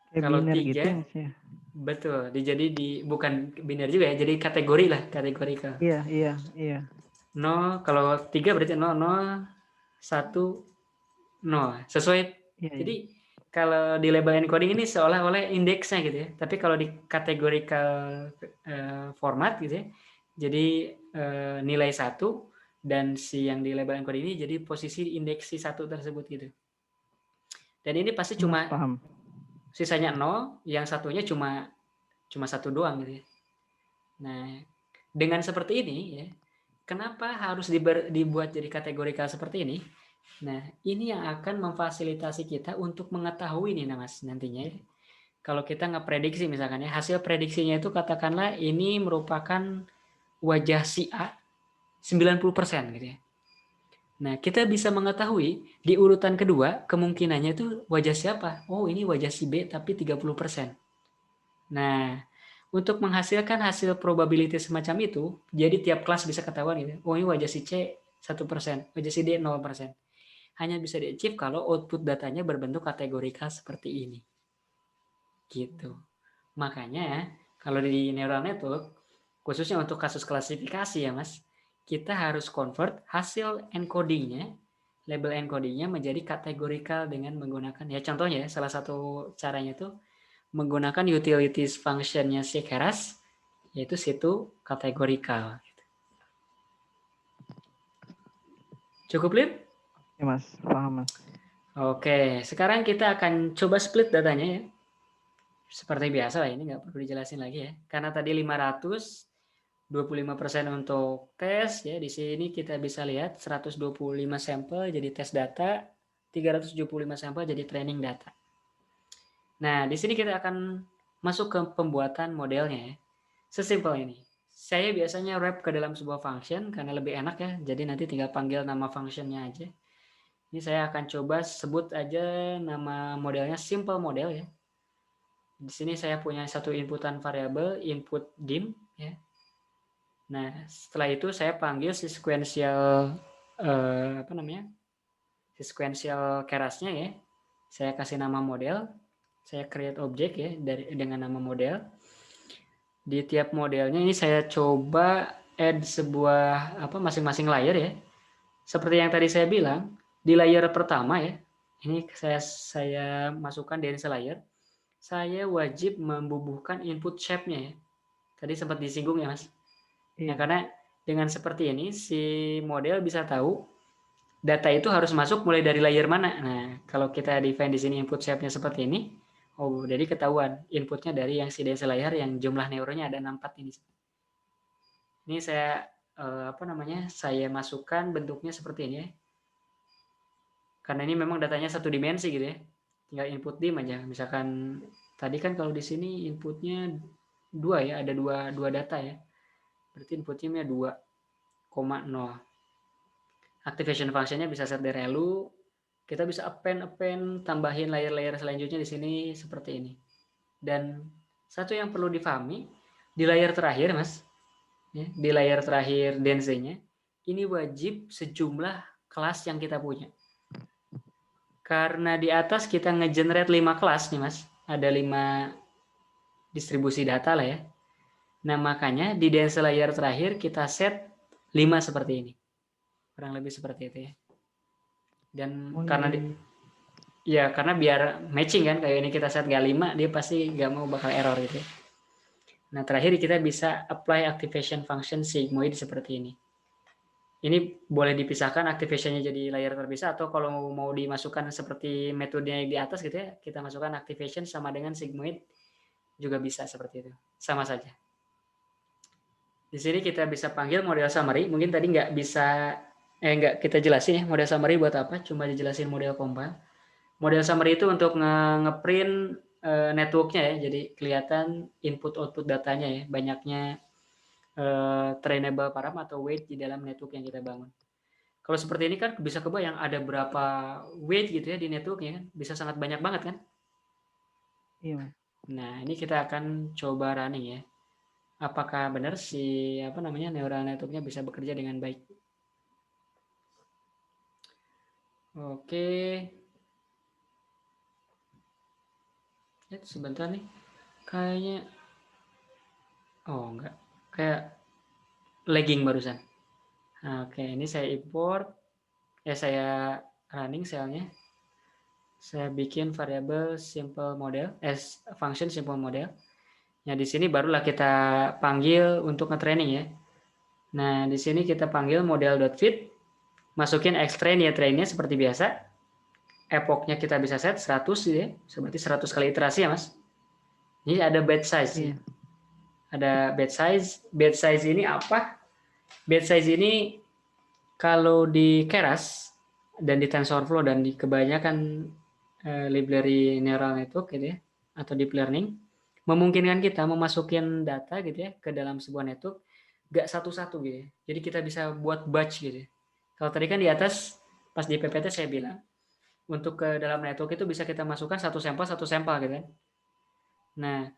Kayak Kalau biner 3, gitu ya Mas ya. betul. Jadi bukan biner juga ya, jadi kategori lah, kategorikal. Iya, iya, iya. 0, kalau 3 berarti 0, 0, 1, 0. Sesuai. Iya, iya. Jadi kalau di label encoding ini seolah-olah indeksnya gitu ya. Tapi kalau di categorical format gitu ya, jadi nilai 1 dan si yang di label encoding ini jadi posisi indeks si 1 tersebut gitu. Dan ini pasti Mas cuma paham. sisanya 0, yang satunya cuma 1 doang gitu ya. Nah, dengan seperti ini ya, kenapa harus dibuat jadi kategorikal seperti ini? Nah, ini yang akan memfasilitasi kita untuk mengetahui nih Mas nantinya ya. Kalau kita ngeprediksi misalkan ya, hasil prediksinya itu katakanlah ini merupakan wajah si A 90% gitu ya. Nah, kita bisa mengetahui di urutan kedua kemungkinannya itu wajah siapa? Oh, ini wajah si B tapi 30%. Nah, untuk menghasilkan hasil probability semacam itu, jadi tiap kelas bisa ketahuan gitu. Oh, ini wajah si C 1%, wajah si D 0%. Hanya bisa di-achieve kalau output datanya berbentuk kategorikal seperti ini. Gitu. Makanya kalau di neural network, khususnya untuk kasus klasifikasi ya Mas, kita harus convert hasil encodingnya, label encodingnya menjadi kategorikal dengan menggunakan, ya contohnya ya, salah satu caranya itu menggunakan utilities functionnya si Keras, yaitu situ kategorikal. Cukup, Lip? Ya Mas, paham Mas. Oke, sekarang kita akan coba split datanya ya. Seperti biasa lah, ini nggak perlu dijelasin lagi ya. Karena tadi 500, 25% untuk tes ya. Di sini kita bisa lihat 125 sampel jadi tes data, 375 sampel jadi training data. Nah, di sini kita akan masuk ke pembuatan modelnya ya. Sesimpel ini. Saya biasanya wrap ke dalam sebuah function karena lebih enak ya. Jadi nanti tinggal panggil nama functionnya aja. Ini saya akan coba sebut aja nama modelnya simple model ya. Di sini saya punya satu inputan variabel input dim ya. Nah, setelah itu saya panggil si sequential sequential kerasnya ya. Saya kasih nama model, saya create object ya dengan nama model. Di tiap modelnya ini saya coba add sebuah masing-masing layer ya. Seperti yang tadi saya bilang, di layer pertama ya. Ini saya masukkan dense layer. Saya wajib membubuhkan input shape-nya ya. Tadi sempat disinggung ya, Mas. Nah, Iya. karena dengan seperti ini si model bisa tahu data itu harus masuk mulai dari layer mana. Nah, kalau kita define di sini input shape-nya seperti ini, oh, jadi ketahuan inputnya dari yang si dense layer yang jumlah neuronnya ada 64 ini. Ini saya saya masukkan bentuknya seperti ini ya. Karena ini memang datanya satu dimensi gitu ya. Tinggal input dim aja. Misalkan tadi kan kalau di sini inputnya 2 ya, ada dua data ya. Berarti inputnya 2,0. Activation function-nya bisa set dari lalu. Kita bisa append, tambahin layer-layer selanjutnya di sini seperti ini. Dan satu yang perlu difahami, di layer terakhir Mas, ya, di layer terakhir dense-nya, ini wajib sejumlah kelas yang kita punya. Karena di atas kita nge-generate 5 kelas nih Mas, ada 5 distribusi data lah ya. Nah makanya di dense layer terakhir kita set 5 seperti ini. Kurang lebih seperti itu ya. Dan karena biar matching kan, kayak ini kita set gak 5, dia pasti gak mau bakal error gitu ya. Nah terakhir kita bisa apply activation function sigmoid seperti ini. Ini boleh dipisahkan activation-nya jadi layer terpisah, atau kalau mau dimasukkan seperti metodenya yang di atas gitu ya, kita masukkan activation sama dengan sigmoid juga bisa seperti itu. Sama saja. Di sini kita bisa panggil model summary. Mungkin tadi nggak kita jelasin ya model summary buat apa, cuma dijelasin model compile. Model summary itu untuk ngeprint networknya ya, jadi kelihatan input output datanya ya, banyaknya trainable param atau weight di dalam network yang kita bangun. Kalau seperti ini kan bisa kebayang ada berapa weight gitu ya di networknya kan, bisa sangat banyak banget kan. Iya. Nah ini kita akan coba running ya, apakah benar si neural networknya bisa bekerja dengan baik. Oke, ya, sebentar nih, kayaknya enggak, kayak lagging barusan. Nah, oke, ini saya import, saya running selnya, saya bikin variabel simple model, function simple model. Nah, di sini barulah kita panggil untuk nge-training ya. Nah, di sini kita panggil model.fit, masukin xtrain ya, trainnya seperti biasa. Epochnya kita bisa set 100 ya, berarti 100 kali iterasi ya, Mas. Ini ada batch size. Iya. Ada batch size. Batch size ini apa? Batch size ini kalau di Keras dan di TensorFlow dan di kebanyakan library neural network gitu ya, atau deep learning, memungkinkan kita memasukin data gitu ya ke dalam sebuah network gak satu-satu gitu ya. Jadi kita bisa buat batch gitu ya. Kalau tadi kan di atas pas di PPT saya bilang untuk ke dalam network itu bisa kita masukkan satu sampel gitu kan. Nah,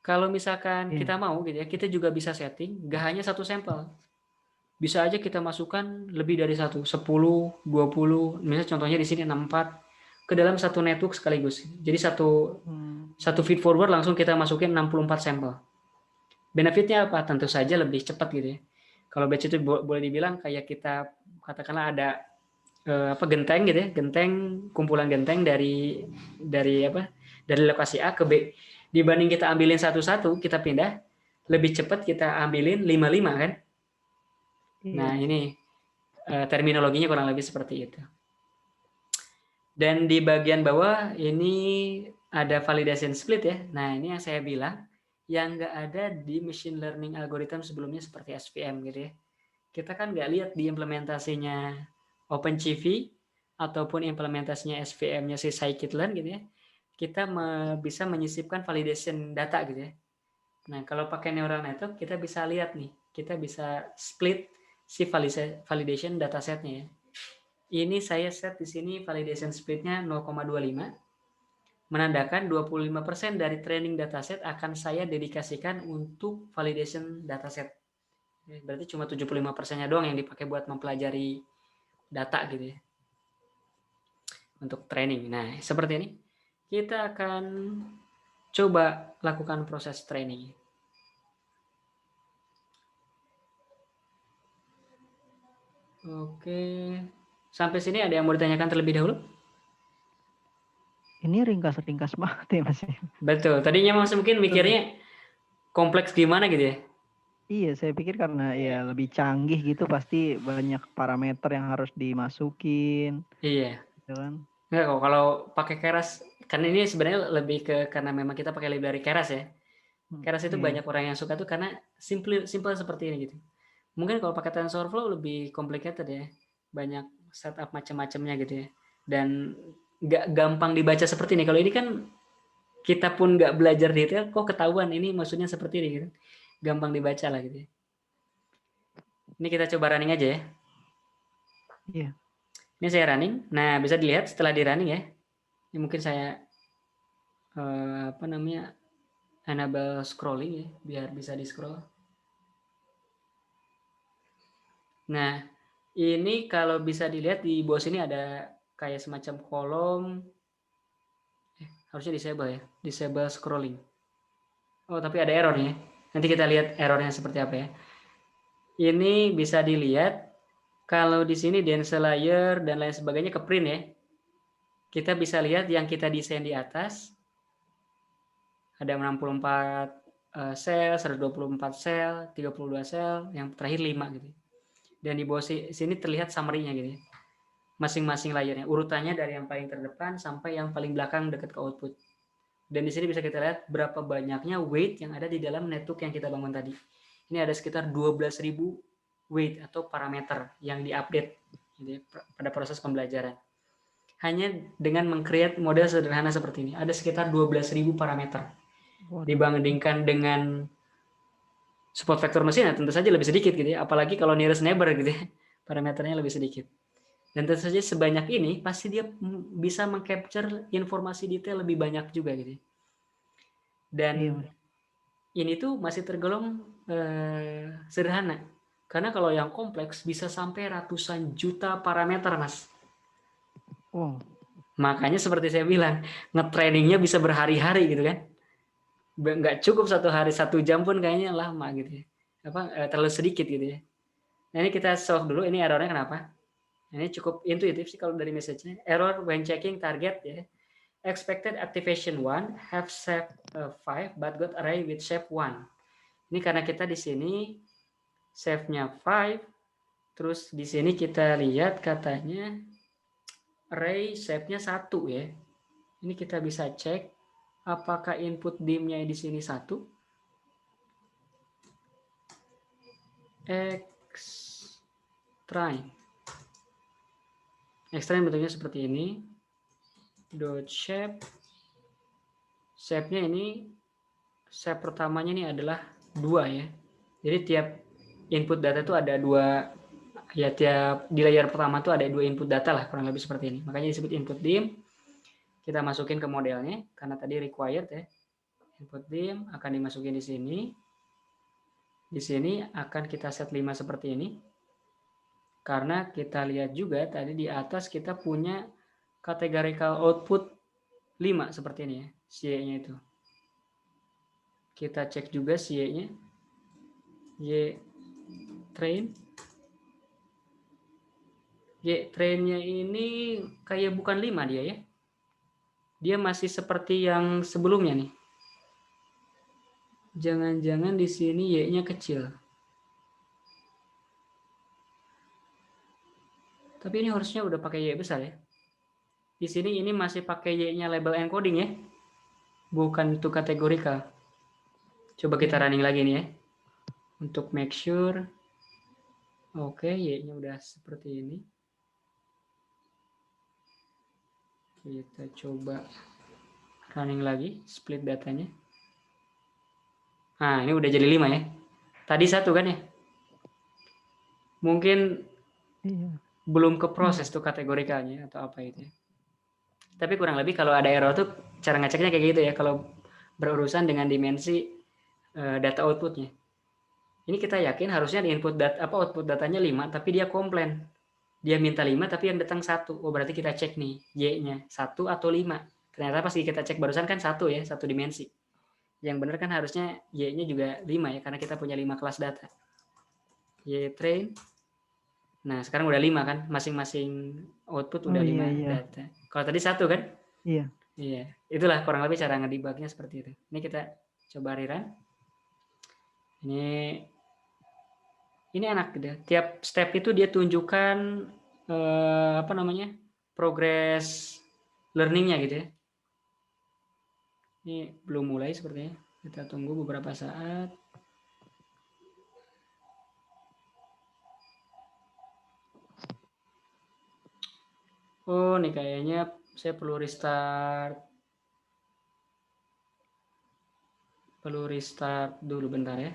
kalau misalkan kita mau gitu ya, kita juga bisa setting gak hanya satu sampel. Bisa aja kita masukkan lebih dari satu, 10, 20, misalnya contohnya di sini 64 ke dalam satu network sekaligus. Jadi satu feed forward langsung kita masukin 64 sampel. Benefitnya apa? Tentu saja lebih cepat gitu ya. Kalau batch itu boleh dibilang kayak kita katakanlah ada genteng gitu ya, kumpulan genteng dari lokasi A ke B. Dibanding kita ambilin satu-satu, kita pindah, lebih cepat kita ambilin 55 kan? Nah, ini terminologinya kurang lebih seperti itu. Dan di bagian bawah ini ada validation split ya. Nah, ini yang saya bilang yang nggak ada di machine learning algorithm sebelumnya seperti SVM gitu ya. Kita kan nggak lihat di implementasinya OpenCV ataupun implementasinya SVM-nya si scikit-learn gitu ya. Kita bisa menyisipkan validation data gitu ya. Nah, kalau pakai neural network kita bisa lihat nih, kita bisa split si validation datasetnya ya. Ini saya set di sini validation splitnya 0,25, menandakan 25% dari training dataset akan saya dedikasikan untuk validation dataset. Berarti cuma 75%-nya doang yang dipakai buat mempelajari data gitu ya, untuk training. Nah, seperti ini. Kita akan coba lakukan proses training. Oke. Sampai sini ada yang mau ditanyakan terlebih dahulu? Ini ringkas-ringkas banget ya Mas. Betul. Tadinya Mas mungkin mikirnya kompleks gimana gitu ya? Iya, saya pikir karena ya lebih canggih gitu pasti banyak parameter yang harus dimasukin, Iya. gitu kan? Enggak kok, kalau pakai Keras, kan ini sebenarnya lebih ke karena memang kita pakai library Keras ya. Keras itu Iya, banyak orang yang suka tuh karena simple seperti ini gitu. Mungkin kalau pakai TensorFlow lebih complicated ya, banyak setup macam-macamnya gitu ya. Dan nggak gampang dibaca seperti ini. Kalau ini kan kita pun nggak belajar detail, kok ketahuan ini maksudnya seperti ini gitu. Gampang dibaca lah gitu ya. Ini kita coba running aja ya. iya. Ini saya running. Nah, bisa dilihat setelah di running ya. Ini mungkin saya apa namanya, enable scrolling ya, biar bisa di scroll. Nah, ini kalau bisa dilihat di bawah sini ada kayak semacam kolom, harusnya disable ya, disable scrolling. Oh, tapi ada error ya. Nanti kita lihat errornya seperti apa ya. Ini bisa dilihat kalau di sini dense layer dan lain sebagainya ke print ya. Kita bisa lihat yang kita desain di atas ada 64 sel, 124 sel, 32 sel, yang terakhir 5 gitu. Dan di bawah sini terlihat summary-nya gitu. Masing-masing layernya, urutannya dari yang paling terdepan sampai yang paling belakang dekat ke output. Dan di sini bisa kita lihat berapa banyaknya weight yang ada di dalam network yang kita bangun tadi. Ini ada sekitar 12.000 weight atau parameter yang diupdate gitu ya, pada proses pembelajaran. Hanya dengan meng-create model sederhana seperti ini, ada sekitar 12.000 parameter. Waduh. Dibandingkan dengan support vector mesin ya tentu saja lebih sedikit gitu ya, apalagi kalau nearest neighbor gitu ya, parameternya lebih sedikit. Dan tentu saja sebanyak ini pasti dia bisa mengcapture informasi detail lebih banyak juga gitu. Iya, Dan Mas. ini tuh masih tergolong sederhana. Karena kalau yang kompleks bisa sampai ratusan juta parameter, Mas. Wow. Makanya seperti saya bilang, nge-trainingnya bisa berhari-hari gitu kan. Nggak cukup 1 hari 1 jam pun kayaknya lama gitu ya. Terlalu sedikit gitu ya. Nah, ini kita solve dulu, ini errornya kenapa. Ini cukup intuitif sih kalau dari message-nya. Error when checking target ya. Expected activation 1 have shape 5 but got array with shape 1. Ini karena kita di sini shape-nya 5, terus di sini kita lihat katanya array shape-nya 1 ya. Ini kita bisa cek apakah input dim-nya di sini 1. Extract. Extract bentuknya seperti ini. Dot shape. Shape-nya ini, shape pertamanya ini adalah 2 ya. Jadi tiap input data itu ada 2 ya, tiap di layer pertama tuh ada 2 input data lah, kurang lebih seperti ini. Makanya disebut input dim. Kita masukin ke modelnya karena tadi required ya. Input dim akan dimasukin di sini. Di sini akan kita set 5 seperti ini. Karena kita lihat juga tadi di atas kita punya categorical output 5 seperti ini ya, Y-nya itu. Kita cek juga si Y-nya. Y train. Y trainnya ini kayak bukan 5 dia ya. Dia masih seperti yang sebelumnya nih. Jangan-jangan di sini Y-nya kecil. Tapi ini harusnya udah pakai Y besar ya. di sini ini masih pakai Y-nya label encoding ya, bukan itu kategorikal. Coba kita running lagi nih ya, untuk make sure. Oke, Y-nya udah seperti ini. Kita coba running lagi, split datanya. Nah, ini udah jadi 5 ya. Tadi 1 kan ya? Mungkin belum keproses tuh kategorikalnya atau apa itu ya. Tapi kurang lebih kalau ada error tuh cara ngeceknya kayak gitu ya, kalau berurusan dengan dimensi data outputnya. Ini kita yakin harusnya di input output datanya 5, tapi dia komplain. Dia minta 5 tapi yang datang 1. Oh, berarti kita cek nih Y-nya 1 atau 5. Ternyata pas kita cek barusan kan 1 ya, 1 dimensi. Yang benar kan harusnya Y-nya juga 5 ya, karena kita punya 5 kelas data. Y train. Nah, sekarang udah 5 kan, masing-masing output udah 5 data. Kalau tadi 1 kan? Iya. Iya, itulah kurang lebih cara ngedebugnya seperti itu. Ini kita coba rerun. Ini enak gitu ya. Tiap step itu dia tunjukkan progress learningnya gitu ya. Ini belum mulai sepertinya. Kita tunggu beberapa saat. Oh, nih kayaknya saya perlu restart. Perlu restart dulu bentar ya.